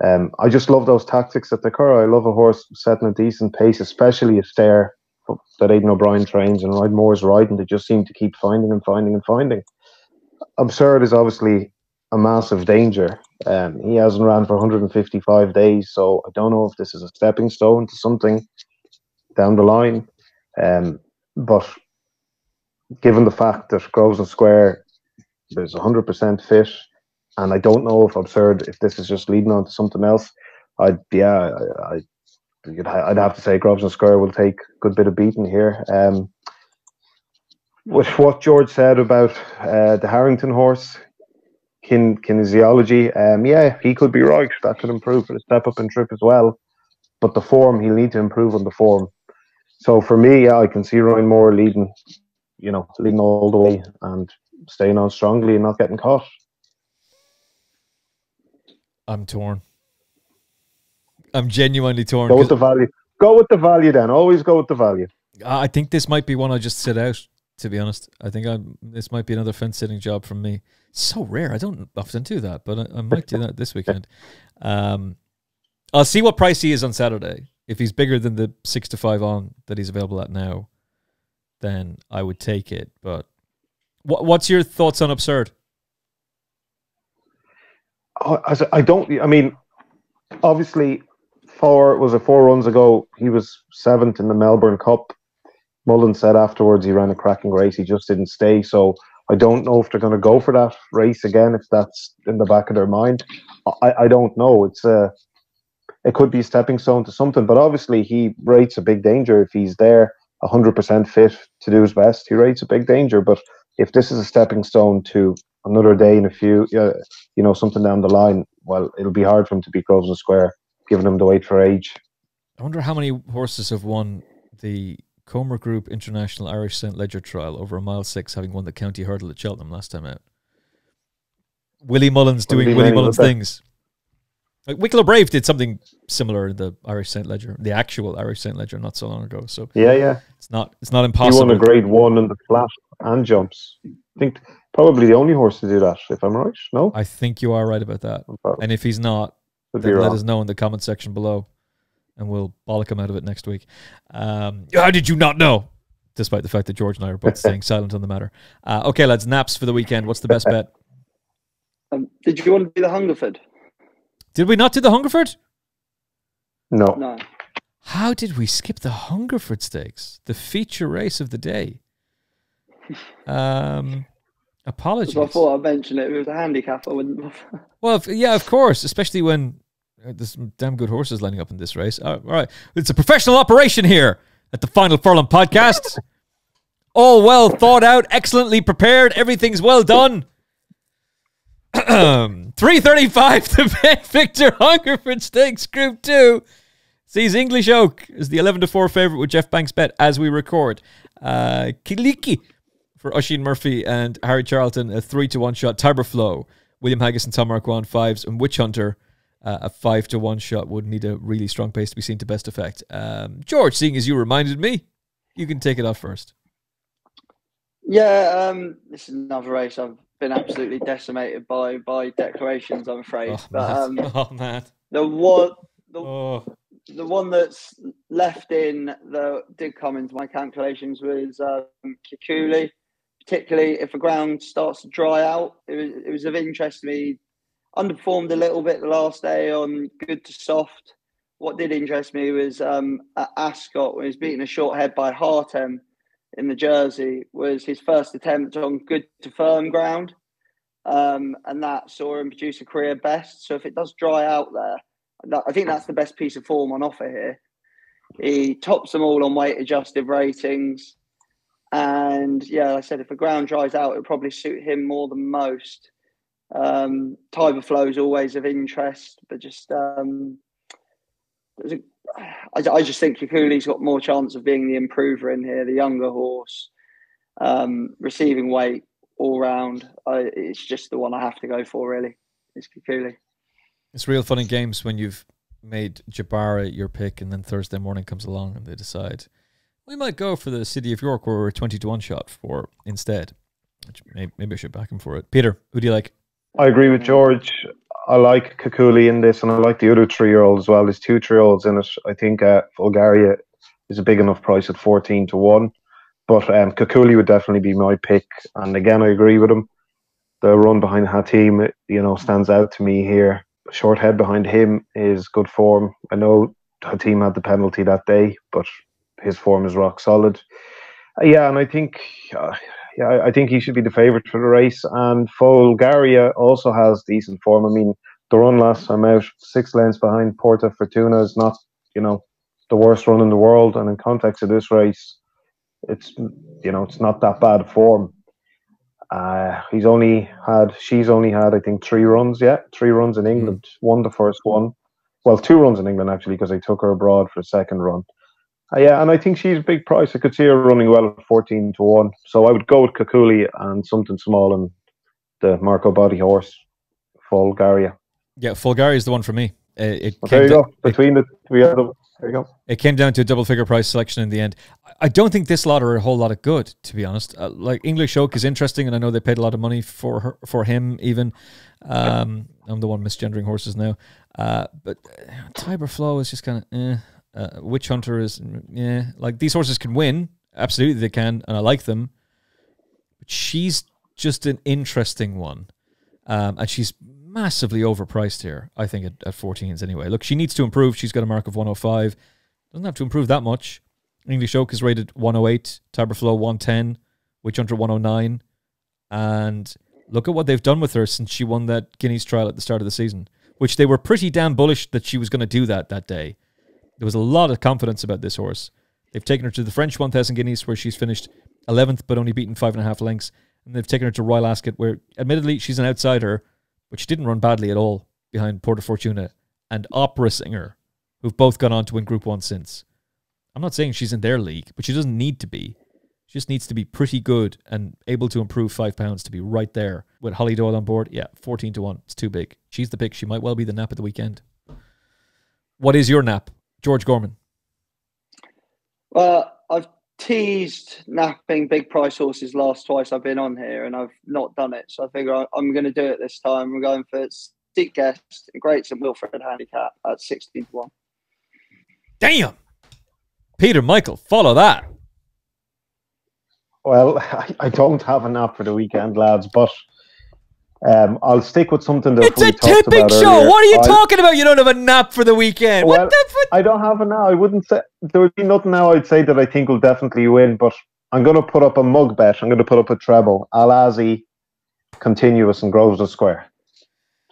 I just love those tactics at the Curragh. I love a horse setting a decent pace, especially a stare that Aidan O'Brien trains and Ride Moore's riding. They just seem to keep finding and finding and finding. Absurd is obviously a massive danger. He hasn't ran for 155 days, so I don't know if this is a stepping stone to something down the line. But given the fact that Grosvenor Square is 100% fit, and I don't know if if this is just leading on to something else, I'd have to say Grosvenor Square will take a good bit of beating here. With what George said about the Harrington horse, kinesiology, yeah, he could be right. That could improve for a step up in trip as well. But the form, he'll need to improve on the form. So for me, yeah, I can see Ryan Moore leading all the way and staying on strongly and not getting caught. I'm torn. I'm genuinely torn. Go with the value. Go with the value then. Always go with the value. I think this might be one I just sit out, to be honest. I think this might be another fence-sitting job from me. It's so rare. I don't often do that, but I might do that this weekend. I'll see what price he is on Saturday. If he's bigger than the 6-5 on that he's available at now, then I would take it. But what's your thoughts on Absurd? I mean, obviously, 4 runs ago, he was 7th in the Melbourne Cup. Mullen said afterwards he ran a cracking race. He just didn't stay. So I don't know if they're going to go for that race again, if that's in the back of their mind. I don't know. It could be a stepping stone to something, but obviously he rates a big danger if he's there 100% fit to do his best. He rates a big danger, but if this is a stepping stone to another day in a few, something down the line, well, it'll be hard for him to beat Grosvenor Square, given him the weight for age. I wonder how many horses have won the Comer Group International Irish St. Leger Trial over a mile 6, having won the County Hurdle at Cheltenham last time out. Willie Mullins doing Willie Mullins things. Like Wicklow Brave did something similar in the Irish St. Leger, the actual Irish St. Leger, not so long ago. So yeah, it's not impossible. He won a Grade 1 in the flat and jumps. I think probably the only horse to do that, if I'm right. No, I think you are right about that. And if he's not, then let us know in the comment section below, and we'll bollock him out of it next week. How did you not know? Despite the fact that George and I are both staying silent on the matter. Okay, lads, naps for the weekend. What's the best bet? Did you want to do the Hungerford? Did we not do the Hungerford? No. How did we skip the Hungerford Stakes? The feature race of the day. Apologies. I thought I'd mention it. If it was a handicap, I wouldn't. Well, yeah, of course. Especially when there's some damn good horses lining up in this race. All right. It's a professional operation here at the Final Furlong podcast. All well thought out, excellently prepared. Everything's well done. 335 to bet Victor Hungerford Stakes Group 2 sees English Oak as the 11-4 favourite with Jeff Banks bet as we record. Kiliki for Oisin Murphy and Harry Charlton, a 3-1 shot. Tiberflow, William Haggis and Tom Marquand 5s, and Witch Hunter, a 5-1 shot would need a really strong pace to be seen to best effect. George, seeing as you reminded me, you can take it off first. Yeah, this is another race I've been absolutely decimated by declarations, I'm afraid. Man. The one that's left in that did come into my calculations was Kikuli, particularly if the ground starts to dry out. It was of interest to me. Underperformed a little bit the last day on good to soft. What did interest me was at Ascot, when he was beaten a short head by Hartem in the Jersey, was his first attempt on good to firm ground. And that saw him produce a career best. So if it does dry out there, I think that's the best piece of form on offer here. He tops them all on weight adjusted ratings. And yeah, like I said, if the ground dries out, it'll probably suit him more than most. Tiberflow is always of interest, but just I just think Kikuli's got more chance of being the improver in here, the younger horse, receiving weight all round. It's just the one I have to go for, really. It's Kikuli. It's real fun in games when you've made Jabara your pick and then Thursday morning comes along and they decide, we might go for the City of York where we're a 20-1 shot for instead. Which maybe I should back him for it. Peter, who do you like? I agree with George. I like Kikuli in this, and I like the other 3-year-old as well. There's 2 3-year-olds in it. I think Bulgaria is a big enough price at 14-1. But Kikuli would definitely be my pick. And again, I agree with him. the run behind Hatim, stands out to me here. Short head behind him is good form. I know Hatim had the penalty that day, but his form is rock solid. Yeah, and I think he should be the favourite for the race. And Bulgaria also has decent form. I mean, the run last time out, 6 lengths behind Porta Fortuna is not, the worst run in the world. And in context of this race, it's not that bad form. She's only had, I think, 3 runs. Yeah, 3 runs in England. Won the first one. Well, 2 runs in England, actually, because I took her abroad for the second run. Yeah, and I think she's a big price. I could see her running well at 14-1. So I would go with Kakuli and something small and the Marco Body horse, Bulgaria. Yeah, Bulgaria is the one for me. There you go. Between the three of them, there you go. It came down to a double-figure price selection in the end. I don't think this lot are a whole lot of good, to be honest. Like English Oak is interesting, and I know they paid a lot of money for him even. I'm the one misgendering horses now. But Tiber Flow is just kind of Witch Hunter is, like these horses can win. Absolutely they can, and I like them. But she's just an interesting one. And she's massively overpriced here, I think, at 14s anyway. Look, she needs to improve. She's got a mark of 105. Doesn't have to improve that much. English Oak is rated 108, Tiber Flow 110, Witch Hunter 109. And look at what they've done with her since she won that Guineas trial at the start of the season, which they were pretty damn bullish that she was going to do that day. There was a lot of confidence about this horse. They've taken her to the French 1,000 Guineas, where she's finished 11th, but only beaten 5.5 lengths. And they've taken her to Royal Ascot, where admittedly she's an outsider, but she didn't run badly at all behind Porta Fortuna and Opera Singer, who've both gone on to win Group 1 since. I'm not saying she's in their league, but she doesn't need to be. She just needs to be pretty good and able to improve £5 to be right there. With Holly Doyle on board, yeah, 14-1. It's too big. She's the pick. She might well be the nap of the weekend. What is your nap, George Gorman? Well, I've teased napping big price horses last twice I've been on here, and I've not done it. So I figure I'm going to do it this time. We're going for Seek Guest, Great St Wilfred handicap at 16-1. Damn! Peter, Michael, follow that. Well, I don't have a nap for the weekend, lads, but I'll stick with something that it's a tipping show. Earlier. What are you talking about? You don't have a nap for the weekend. Well, I don't have a nap. I wouldn't say there would be nothing now I'd say that I think will definitely win, but I'm going to put up a mug bet. I'm going to put up a treble. Alazi, Continuous, and Grosvenor Square.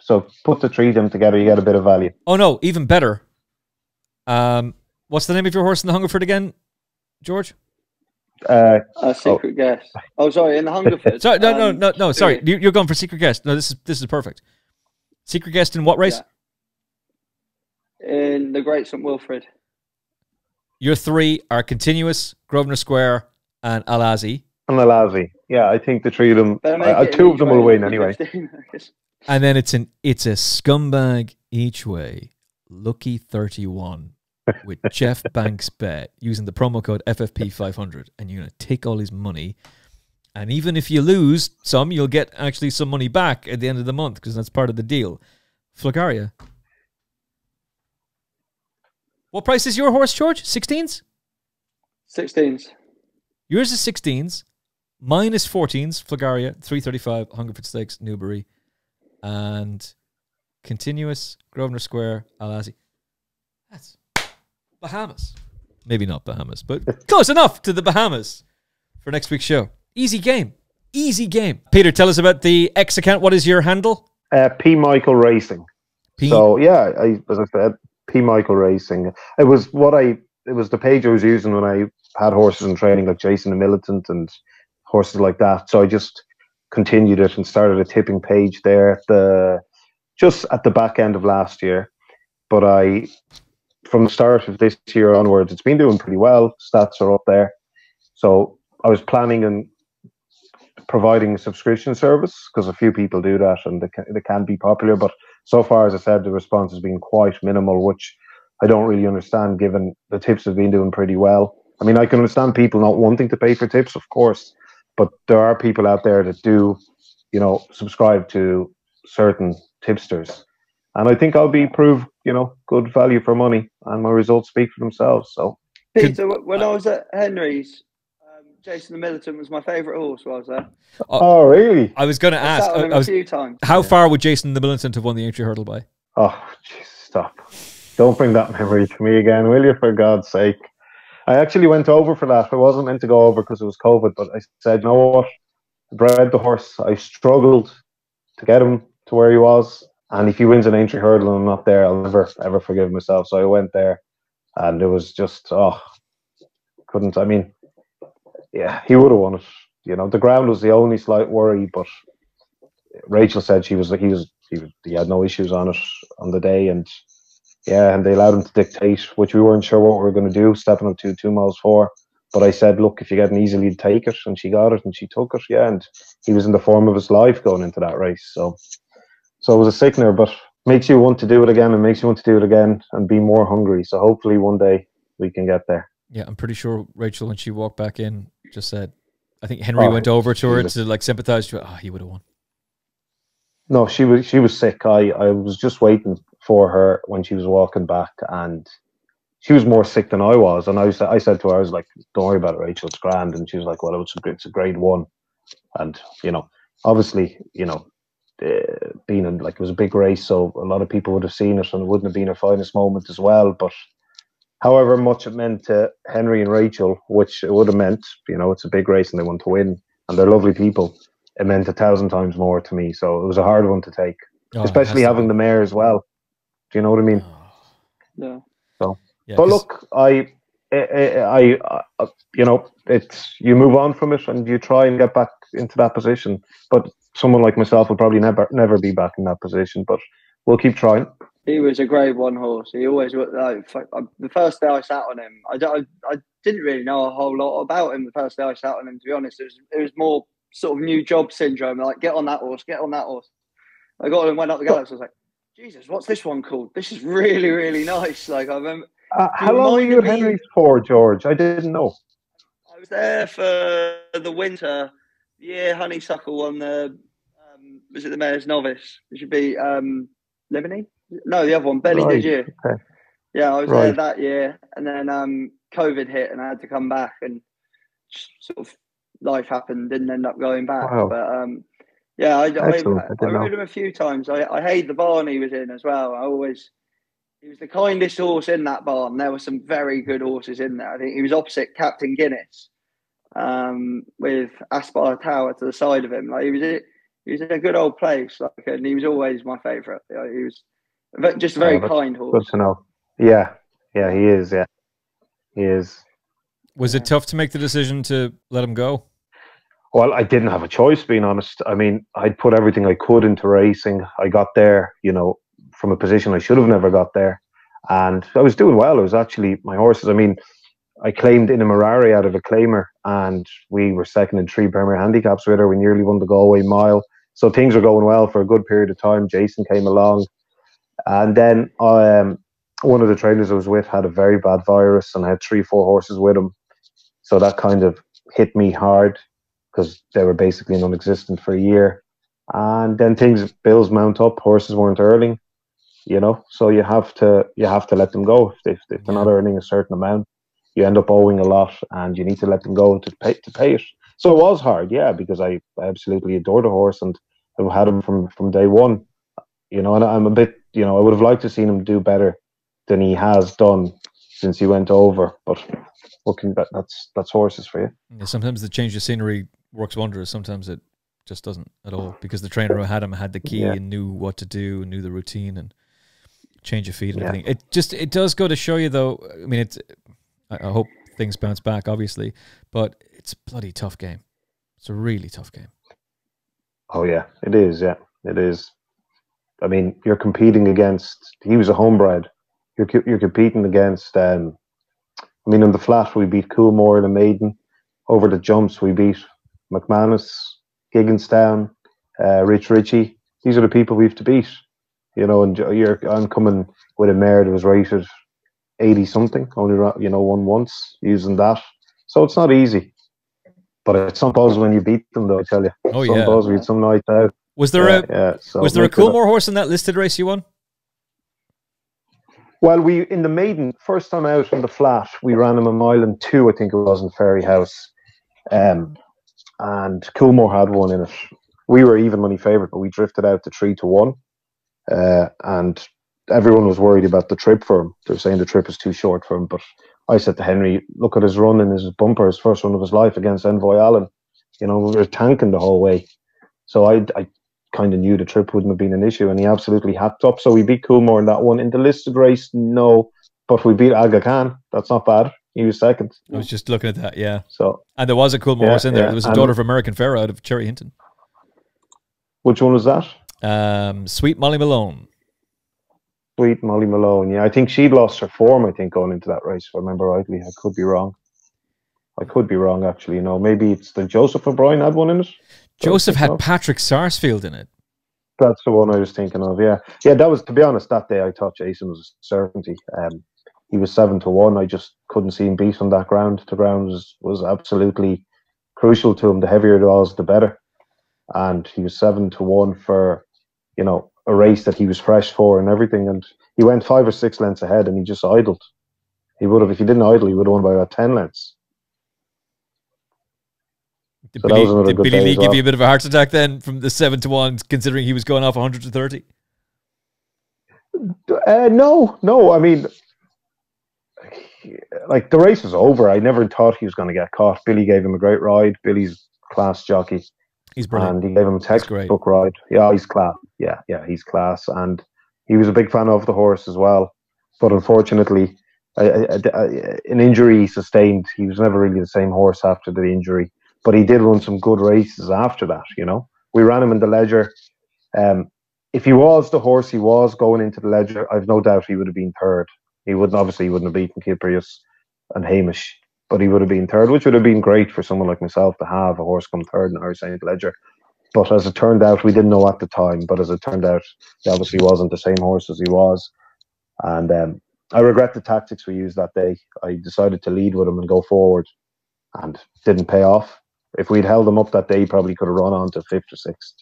So put the 3 of them together, you get a bit of value. Oh no, even better. What's the name of your horse in the Hungerford again, George? Secret Guest. Oh, sorry, in the Hungerford. Sorry, no. Sorry, you're going for Secret Guest. No, this is perfect. Secret Guest in what race? Yeah. In the Great St Wilfred. Your 3 are Continuous, Grosvenor Square, and Alazi. And Alazi, yeah, I think the 3 of them. 2 of them will win anyway. And then it's a scumbag each way. Lucky 31. With Jeff Banks bet using the promo code FFP500, and you're going to take all his money. And even if you lose some, you'll get actually some money back at the end of the month because that's part of the deal. Bulgaria. What price is your horse, George? 16s? 16s. Yours is 16s. Mine is 14s. Bulgaria, 335, Hungerford Stakes, Newbury. And Continuous, Grosvenor Square, Alazi. That's Bahamas. Maybe not Bahamas, but close enough to the Bahamas for next week's show. Easy game. Easy game. Peter, tell us about the X account. What is your handle? P. Michael Racing. So, yeah, as I said, P. Michael Racing. It was the page I was using when I had horses in training like Jason the Militant and horses like that. So I just continued it and started a tipping page there just at the back end of last year. But from the start of this year onwards, it's been doing pretty well. Stats are up there. So I was planning on providing a subscription service because a few people do that and they can be popular. But so far, as I said, the response has been quite minimal, which I don't really understand given the tips have been doing pretty well. I mean, I can understand people not wanting to pay for tips, of course, but there are people out there that do, subscribe to certain tipsters. And I think I'll be proved, good value for money, and my results speak for themselves. So, Peter, when I was at Henry's, Jason the Militant was my favourite horse while I was there. Oh, really? I was going to I ask. sat on him a few times. How far would Jason the Militant have won the Aintree Hurdle by? Oh, jeez, stop. Don't bring that memory to me again, will you, for God's sake? I actually went over for that. I wasn't meant to go over because it was COVID, but I said, you know what? I bred the horse. I struggled to get him to where he was. And if he wins an Aintree Hurdle and I'm not there, I'll never, ever forgive myself. So I went there and it was just, couldn't. I mean, yeah, he would have won it. You know, the ground was the only slight worry, but Rachel said he had no issues on it on the day, and yeah, and they allowed him to dictate, which we weren't sure what we were going to do, stepping up to 2 miles 4. But I said, look, if you get an easy lead, take it, and she got it, and she took it, yeah, and he was in the form of his life going into that race. So it was a sickener, but makes you want to do it again, and makes you want to do it again, and be more hungry. So hopefully one day we can get there. Yeah, I'm pretty sure Rachel, when she walked back in, just said, I think Henry went over to her to like sympathise to her. Oh, he would have won. No, she was sick. I was just waiting for her when she was walking back, and she was more sick than I was. And I said to her, I was like, don't worry about it, Rachel, it's grand. And she was like, well, it's a grade 1. And, you know, obviously, you know, being in, like, it was a big race, so a lot of people would have seen it, and it wouldn't have been her finest moment as well. But however much it meant to Henry and Rachel, which it would have meant, you know, it's a big race and they want to win, and they're lovely people, it meant 1,000 times more to me. So it was a hard one to take, especially having the mare as well. Do you know what I mean? Yeah. So, yeah, but look, I you know, you move on from it and you try and get back into that position. But someone like myself will probably never be back in that position. But we'll keep trying. He was a grade 1 horse. He always was. The first day I sat on him, I didn't really know a whole lot about him. The first day I sat on him, to be honest, it was more sort of new job syndrome. Like, get on that horse, get on that horse. I got on and went up the gallops. I was like, Jesus, what's this one called? This is really, really nice. Like, I remember. How long were you at Henry's for, George? I didn't know. I was there for the winter. The year Honeysuckle won the, was it the Mayor's Novice? It should be Lemony? No, the other one, Belly Right, Digier. okay. Yeah, I was there that year. And then COVID hit and I had to come back, and sort of life happened, didn't end up going back. Wow. But yeah, I rode him a few times. I hated the barn he was in as well. He was the kindest horse in that barn. There were some very good horses in there. I think he was opposite Captain Guinness, with Aspire Tower to the side of him. Like, he was in a good old place, like, and he was always my favourite. He was just a very kind horse. Good to know. Yeah, he is. Yeah, he is. Was it tough to make the decision to let him go? Well, I didn't have a choice, being honest. I mean, I'd put everything I could into racing. I got there, you know, from a position I should have never got there. And I was doing well. It was actually my horses. I mean, I claimed in a Ferrari out of a claimer, and we were second in 3 Premier Handicaps with her. We nearly won the Galway Mile. So things were going well for a good period of time. Jason came along. And then one of the trainers I was with had a very bad virus, and I had 3-4 horses with him. So that kind of hit me hard, because they were basically non-existent for a year. And then bills mount up. Horses weren't earning, you know. So you have to let them go. If they're not earning a certain amount, you end up owing a lot, and you need to let them go to pay it. So it was hard, yeah, because I absolutely adored the horse, and I had him from day one, you know. And I'm a bit, you know, I would have liked to seen him do better than he has done since he went over. But that's horses for you. Yeah, sometimes the change of scenery works wonders. Sometimes it just doesn't at all, because the trainer who had him had the key and knew what to do and knew the routine and change of feet and everything. It does go to show you, though. I mean, I hope things bounce back, obviously, but it's a bloody tough game. It's a really tough game. Oh yeah, it is. Yeah, it is. I mean, you're competing against. He was a homebred. You're competing against. I mean, on the flat we beat Coolmore in the maiden. Over the jumps we beat McManus, Gigginstown, Rich Ritchie. These are the people we have to beat, you know. And I'm coming with a mare that was rated 80 something, only, you know, won once using that. So it's not easy, but it's some buzz when you beat them, though. I tell you, some buzz. We had some nights out. Was there a Coolmore horse in that listed race you won? Well, in the maiden, first time out in the flat, we ran him 1.2 miles, I think it was, in Ferry House. And Coolmore had one in it. We were even money favourite, but we drifted out to 3-1. And everyone was worried about the trip for him. They were saying the trip is too short for him. But I said to Henry, look at his run in his bumper, his first run of his life against Envoy Allen. You know, we were tanking the whole way. So I kind of knew the trip wouldn't have been an issue, and he absolutely hacked up. So we beat Coolmore in that one. In the listed race, no. But we beat Aga Khan. That's not bad. He was second. I was just looking at that, yeah. So, and there was a Coolmore horse in there. There was a daughter of American Pharaoh out of Cherry Hinton. Which one was that? Sweet Molly Malone. Sweet Molly Malone, yeah. I think she'd lost her form, I think, going into that race, if I remember rightly. I could be wrong. Actually. You know, maybe it's the Joseph O'Brien had one in it. Joseph had Patrick Sarsfield in it. That's the one I was thinking of, yeah. Yeah, that was, to be honest, that day I thought Jason was a certainty. He was 7-1. I just couldn't see him beat on that ground. The ground was absolutely crucial to him. The heavier it was, the better. And he was 7-1 for, you know, a race that he was fresh for and everything. And he went 5 or 6 lengths ahead and he just idled. He would have, if he didn't idle, he would have won by about 10 lengths. Did Billy Lee give you a bit of a heart attack then from the 7-1, considering he was going off 130? No. I mean, like, the race was over. I never thought he was going to get caught. Billy gave him a great ride. Billy's class jockey. He's brilliant. And he gave him a textbook ride. Yeah, he's class. Yeah, he's class. And he was a big fan of the horse as well. But unfortunately, an injury he sustained. He was never really the same horse after the injury. But he did run some good races after that, you know. We ran him in the Ledger. If he was the horse he was going into the Ledger, I've no doubt he would have been third. He wouldn't have beaten Kilprius and Hamish, but he would have been third, which would have been great for someone like myself to have a horse come third in our St. Ledger. But as it turned out, we didn't know at the time, but as it turned out, he obviously wasn't the same horse as he was. And I regret the tactics we used that day. I decided to lead with him and go forward, and didn't pay off. If we'd held him up that day, he probably could have run on to 5th or 6th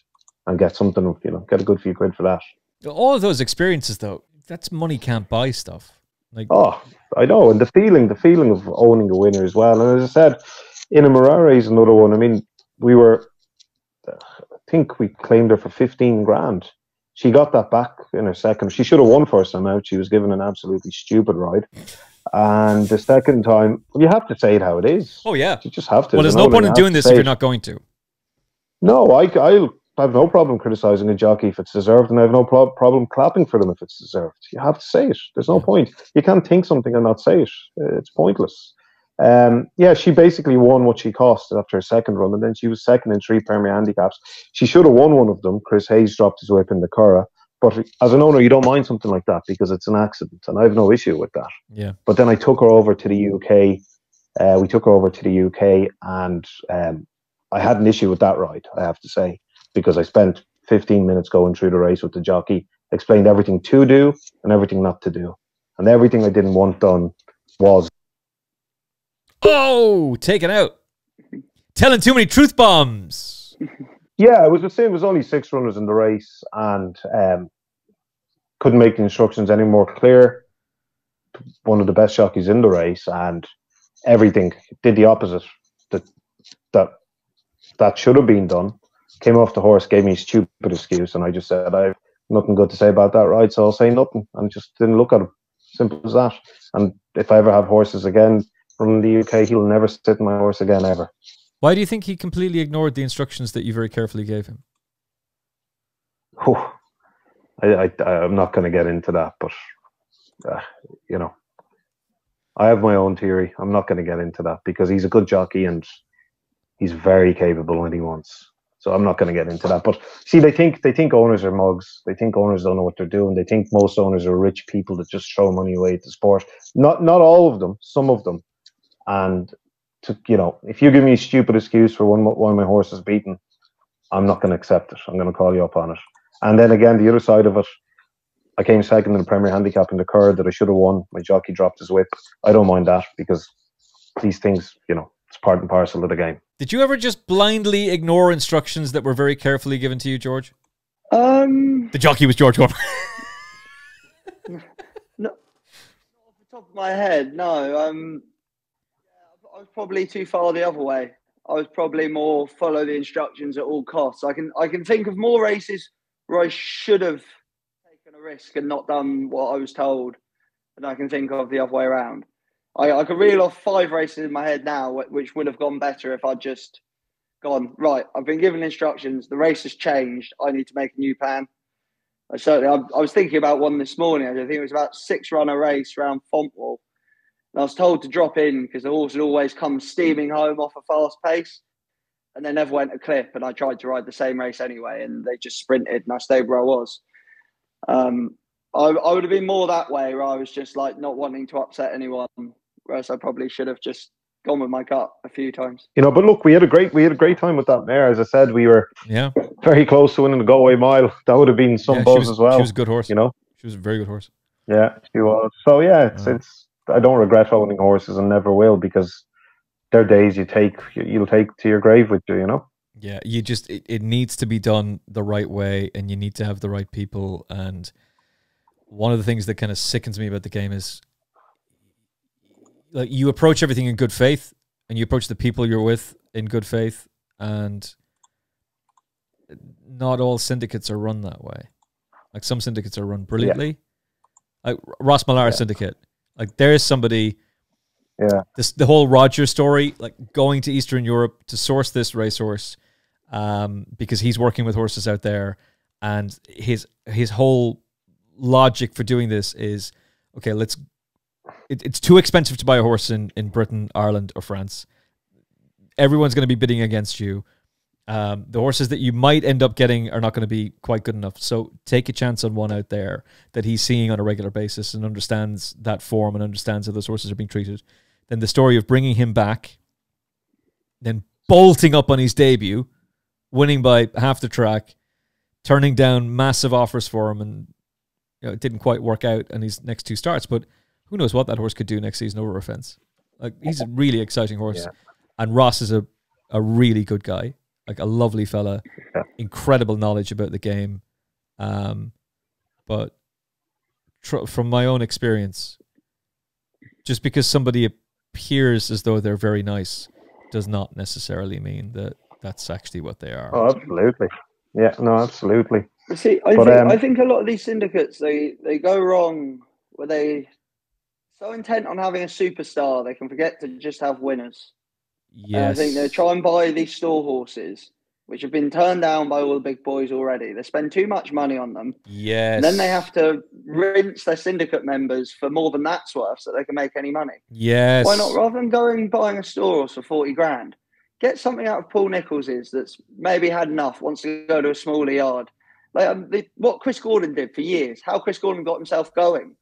and get something, you know, get a good few quid for that. All of those experiences, though, that's money can't buy stuff. Like, oh, I know, and the feeling of owning a winner as well. And as I said, Inamurare is another one. I mean, I think we claimed her for 15 grand. She got that back in her second. She should have won first time out. She was given an absolutely stupid ride. And the second time, you have to say it how it is. Oh, yeah. You just have to. Well, there's no point in doing this if you're not going to. No, I have no problem criticising a jockey if it's deserved, and I have no problem clapping for them if it's deserved. You have to say it. There's no point. You can't think something and not say it. It's pointless. She basically won what she cost after her second run, and then she was second in 3 Premier handicaps. She should have won one of them. Chris Hayes dropped his whip in the Curragh. But as an owner, you don't mind something like that because it's an accident, and I have no issue with that. Yeah. But then I took her over to the UK. We took her over to the UK, and I had an issue with that ride, I have to say, because I spent 15 minutes going through the race with the jockey, explained everything to do and everything not to do. And everything I didn't want done was... Oh, taken out. Telling too many truth bombs. Yeah, it was the same. It was only 6 runners in the race, and couldn't make the instructions any more clear. One of the best jockeys in the race, and everything did the opposite that should have been done. Came off the horse, gave me a stupid excuse, and I just said, I have nothing good to say about that ride, so I'll say nothing, and just didn't look at him. Simple as that. And if I ever have horses again from the UK, he'll never sit in my horse again, ever. Why do you think he completely ignored the instructions that you very carefully gave him? I'm not going to get into that, but, you know, I have my own theory. I'm not going to get into that because he's a good jockey and he's very capable when he wants. So I'm not going to get into that. But see, they think owners are mugs. They think owners don't know what they're doing. They think most owners are rich people that just throw money away at the sport. Not all of them, some of them. And you know, if you give me a stupid excuse for one of my horses beaten, I'm not going to accept it. I'm going to call you up on it. And then again, the other side of it, I came second in the Premier Handicap in the Curragh that I should have won. My jockey dropped his whip. I don't mind that because these things, you know, it's part and parcel of the game. Did you ever just blindly ignore instructions that were very carefully given to you, George? The jockey was George Gorman. No, off the top of my head, no. I was probably too far the other way. I was probably more follow the instructions at all costs. I can think of more races where I should have taken a risk and not done what I was told, and I can think of the other way around. I can reel off 5 races in my head now which would have gone better if I'd just gone, right, I've been given instructions, the race has changed, I need to make a new plan. I was thinking about one this morning. I think it was about 6-runner race around Fontwell. And I was told to drop in because the horse would always come steaming home off a fast pace. And they never went a clip. And I tried to ride the same race anyway. And they just sprinted and I stayed where I was. I would have been more that way, where I was just like not wanting to upset anyone. Whereas I probably should have just gone with my gut a few times. You know, but look, we had a great time with that mare. As I said, we were very close to winning the Galway Mile. That would have been some buzz as well. She was a good horse. You know, she was a very good horse. Yeah, she was. So yeah, it's I don't regret owning horses and never will, because they're days you'll take to your grave with you. You know. Yeah, you just it needs to be done the right way, and you need to have the right people. And one of the things that kind of sickens me about the game is, like, you approach everything in good faith, and you approach the people you're with in good faith, and not all syndicates are run that way. Like, some syndicates are run brilliantly. Like Ross Millar syndicate. Like, there is somebody. Yeah. The whole Roger story, like going to Eastern Europe to source this racehorse, because he's working with horses out there, and his whole logic for doing this is, okay, it's too expensive to buy a horse in Britain, Ireland, or France. Everyone's going to be bidding against you. The horses that you might end up getting are not going to be quite good enough. So take a chance on one out there that he's seeing on a regular basis and understands that form and understands how those horses are being treated. Then the story of bringing him back, then bolting up on his debut, winning by half the track, turning down massive offers for him, and it didn't quite work out in his next 2 starts. But who knows what that horse could do next season over a fence. Like, he's a really exciting horse. Yeah. And Ross is a really good guy. Like, a lovely fella, incredible knowledge about the game. But from my own experience, just because somebody appears as though they're very nice does not necessarily mean that that's actually what they are. Oh, absolutely. Yeah, no, absolutely. See, I think a lot of these syndicates, they go wrong where they so intent on having a superstar, they can forget to just have winners. Yes. I think they try and buy these store horses, which have been turned down by all the big boys already. They spend too much money on them. Yes. And then they have to rinse their syndicate members for more than that's worth so they can make any money. Yes. Why not, rather than going and buying a store horse for 40 grand, get something out of Paul Nichols's that's maybe had enough, wants to go to a smaller yard. Like what Chris Gordon did for years, how Chris Gordon got himself going.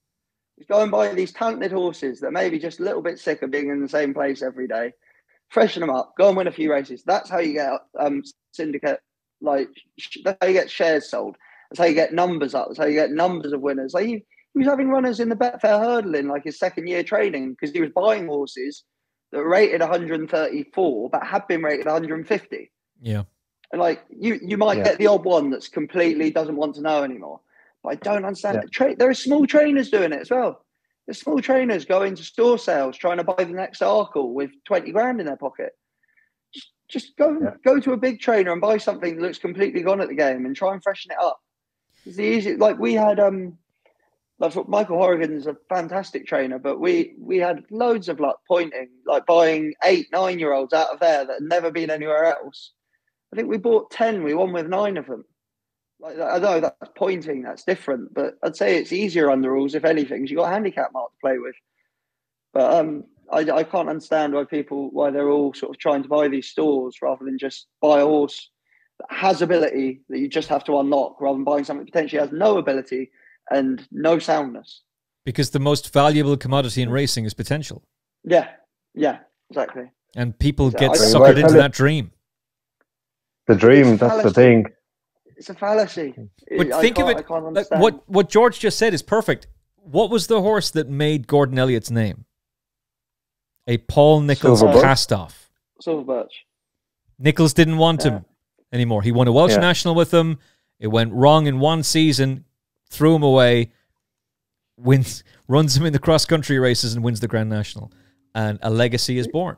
He's going by these talented horses that may be just a little bit sick of being in the same place every day. Freshen them up, go and win a few races. That's how you get syndicate, like, that's how you get shares sold. That's how you get numbers up. That's how you get numbers of winners. Like, he was having runners in the Betfair Hurdle in like his 2nd year training because he was buying horses that were rated 134 but had been rated 150. Yeah. And like, you might get the odd one that's completely doesn't want to know anymore. But I don't understand. There are small trainers doing it as well. There's small trainers going to store sales trying to buy the next Arkle with 20 grand in their pocket. Just go to a big trainer and buy something that looks completely gone at the game and try and freshen it up. It's the easy. Like, we had like, Michael Horrigan's a fantastic trainer, but we had loads of luck pointing, like buying 8-9-year-olds out of there that had never been anywhere else. I think we bought 10. We won with 9 of them. Like, I know that's pointing, that's different, but I'd say it's easier under rules, if anything, because you've got a handicap mark to play with. But I can't understand why they're all sort of trying to buy these stores rather than just buy a horse that has ability that you just have to unlock, rather than buying something that potentially has no ability and no soundness. Because the most valuable commodity in racing is potential. Yeah, exactly. And people get suckered into that dream. The dream, that's the thing. It's a fallacy. But think of it, like, what George just said is perfect. What was the horse that made Gordon Elliott's name? A Paul Nicholls cast-off. Silver Birch. Nicholls didn't want him anymore. He won a Welsh National with him. It went wrong in one season, threw him away, runs him in the cross-country races and wins the Grand National. And a legacy is born.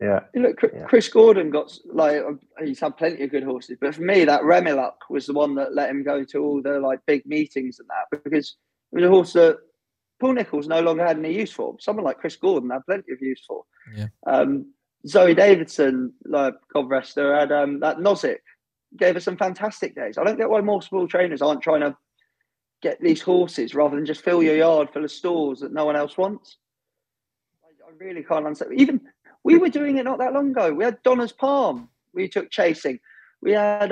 Yeah. Look, Chris Gordon got, like, he's had plenty of good horses, but for me, that Remiluk was the one that let him go to all the like big meetings and that, because it was a horse that Paul Nicholls no longer had any use for. Someone like Chris Gordon had plenty of use for. Yeah. Zoe Davidson, like, God rest her, had that Nozick, gave us some fantastic days. I don't get why more small trainers aren't trying to get these horses rather than just fill your yard full of stalls that no one else wants. I really can't understand. Even we were doing it not that long ago. We had Donna's Palm. We took chasing. We had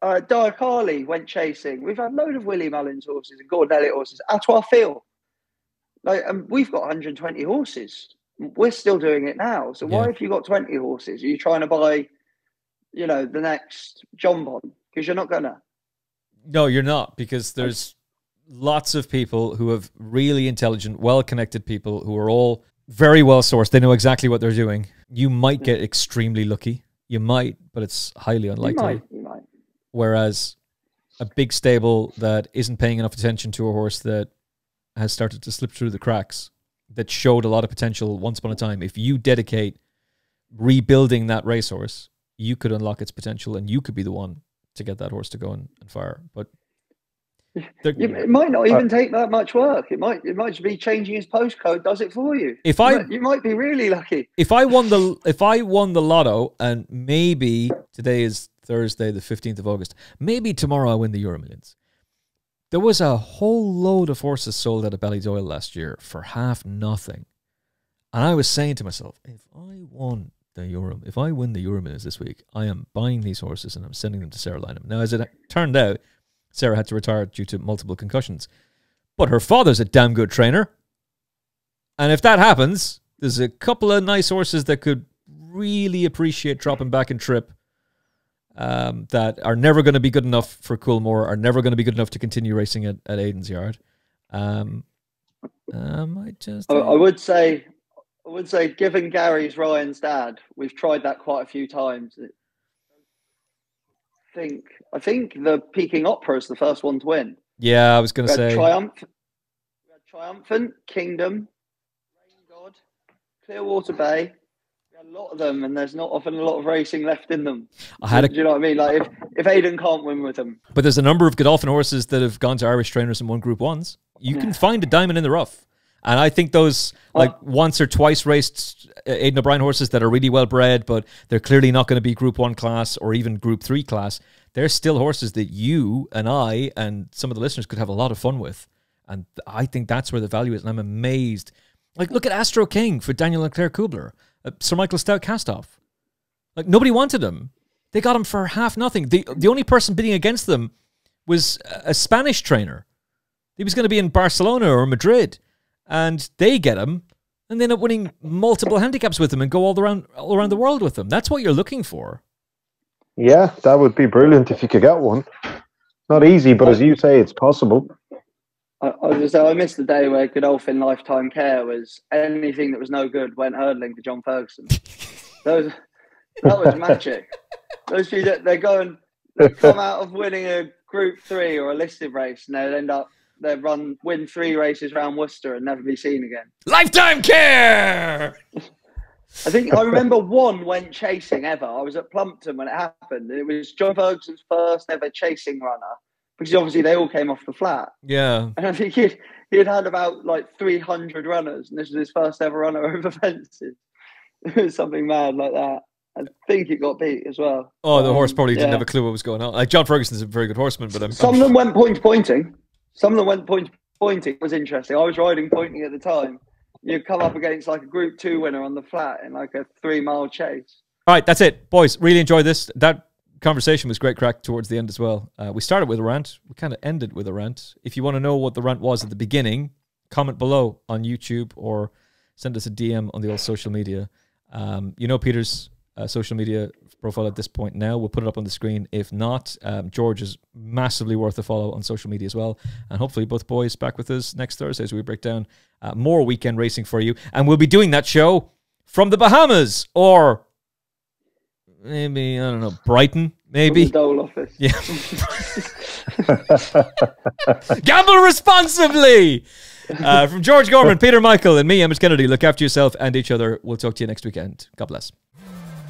Diakali went chasing. We've had a load of Willie Mullins horses and Gordon Elliott horses. Atois Phil. Like, we've got 120 horses. We're still doing it now. So why, if you got 20 horses, are you trying to buy, you know, the next John Bond? Because you're not gonna. No, you're not, because there's lots of people who have really intelligent, well-connected people who are all very well sourced. They know exactly what they're doing. You might get extremely lucky. You might, but it's highly unlikely. You might. Whereas a big stable that isn't paying enough attention to a horse that has started to slip through the cracks, that showed a lot of potential once upon a time, if you dedicate rebuilding that racehorse, you could unlock its potential and you could be the one to get that horse to go and fire. But it might not even take that much work. It might just be changing his postcode does it for you. You might be really lucky. If I won the lotto, and maybe today is Thursday the 15th of August, maybe tomorrow I win the Euro Millions. There was a whole load of horses sold out of Ballydoyle last year for half nothing. And I was saying to myself, if I win the Euro Millions this week, I am buying these horses and I'm sending them to Sarah Lynham. Now, as it turned out, Sarah had to retire due to multiple concussions. But her father's a damn good trainer. And if that happens, there's a couple of nice horses that could really appreciate dropping back in trip, that are never going to be good enough for Coolmore, are never going to be good enough to continue racing at Aidan's Yard. I would say, given Gary's Ryan's dad, we've tried that quite a few times. I think the Peking Opera is the first one to win. Yeah, I was going to say Triumphant, Kingdom, Rain God, Clearwater Bay. A lot of them, and there's not often a lot of racing left in them. Do you know what I mean? Like, if Aidan can't win with them. But there's a number of Godolphin horses that have gone to Irish trainers and won Group 1s. You can find a diamond in the rough. And I think those, like, once or twice raced Aidan O'Brien horses that are really well bred, but they're clearly not going to be Group 1 class or even Group 3 class, they're still horses that you and I and some of the listeners could have a lot of fun with. And I think that's where the value is. And I'm amazed. Like, look at Astro King for Daniel Leclerc Kubler. Sir Michael Stout Castoff. Like, nobody wanted him. They got him for half nothing. The only person bidding against them was a Spanish trainer. He was going to be in Barcelona or Madrid. And they get him, and they end up winning multiple handicaps with him and go all around the world with him. That's what you're looking for. Yeah, that would be brilliant if you could get one. Not easy, but as you say, it's possible. I was going to say, I missed the day where Godolphin Lifetime Care was anything that was no good went hurdling for John Ferguson. That was magic. Those few that they come out of winning a Group 3 or a listed race, and they'll win 3 races around Worcester and never be seen again. Lifetime Care! I remember one went chasing ever. I was at Plumpton when it happened. It was John Ferguson's first ever chasing runner. Because obviously they all came off the flat. Yeah. And I think he'd had about like 300 runners, and this was his first ever runner over fences. It was something mad like that. I think it got beat as well. Oh, the horse probably didn't have a clue what was going on. Like, John Ferguson's a very good horseman, but some of them went pointing. Some of them went pointing. It was interesting. I was riding pointing at the time. You'd come up against like a Group 2 winner on the flat in like a 3-mile chase. All right, that's it. Boys, really enjoyed this. That conversation was great crack towards the end as well. We started with a rant. We kind of ended with a rant. If you want to know what the rant was at the beginning, comment below on YouTube or send us a DM on the old social media. You know Peter's social media profile at this point now. We'll put it up on the screen. If not, George is massively worth a follow on social media as well. And hopefully both boys back with us next Thursday as we break down more weekend racing for you. And we'll be doing that show from the Bahamas or maybe, I don't know, Brighton, maybe. From the Dole office. Yeah. Gamble responsibly. From George Gorman, Peter Michael, and me, Emmet Kennedy, look after yourself and each other. We'll talk to you next weekend. God bless.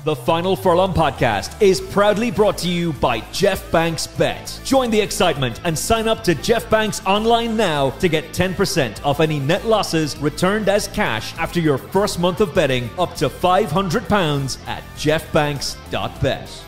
The Final Furlong podcast is proudly brought to you by Jeff Banks Bet. Join the excitement and sign up to Jeff Banks online now to get 10% off any net losses returned as cash after your first month of betting up to £500 at jeffbanks.bet.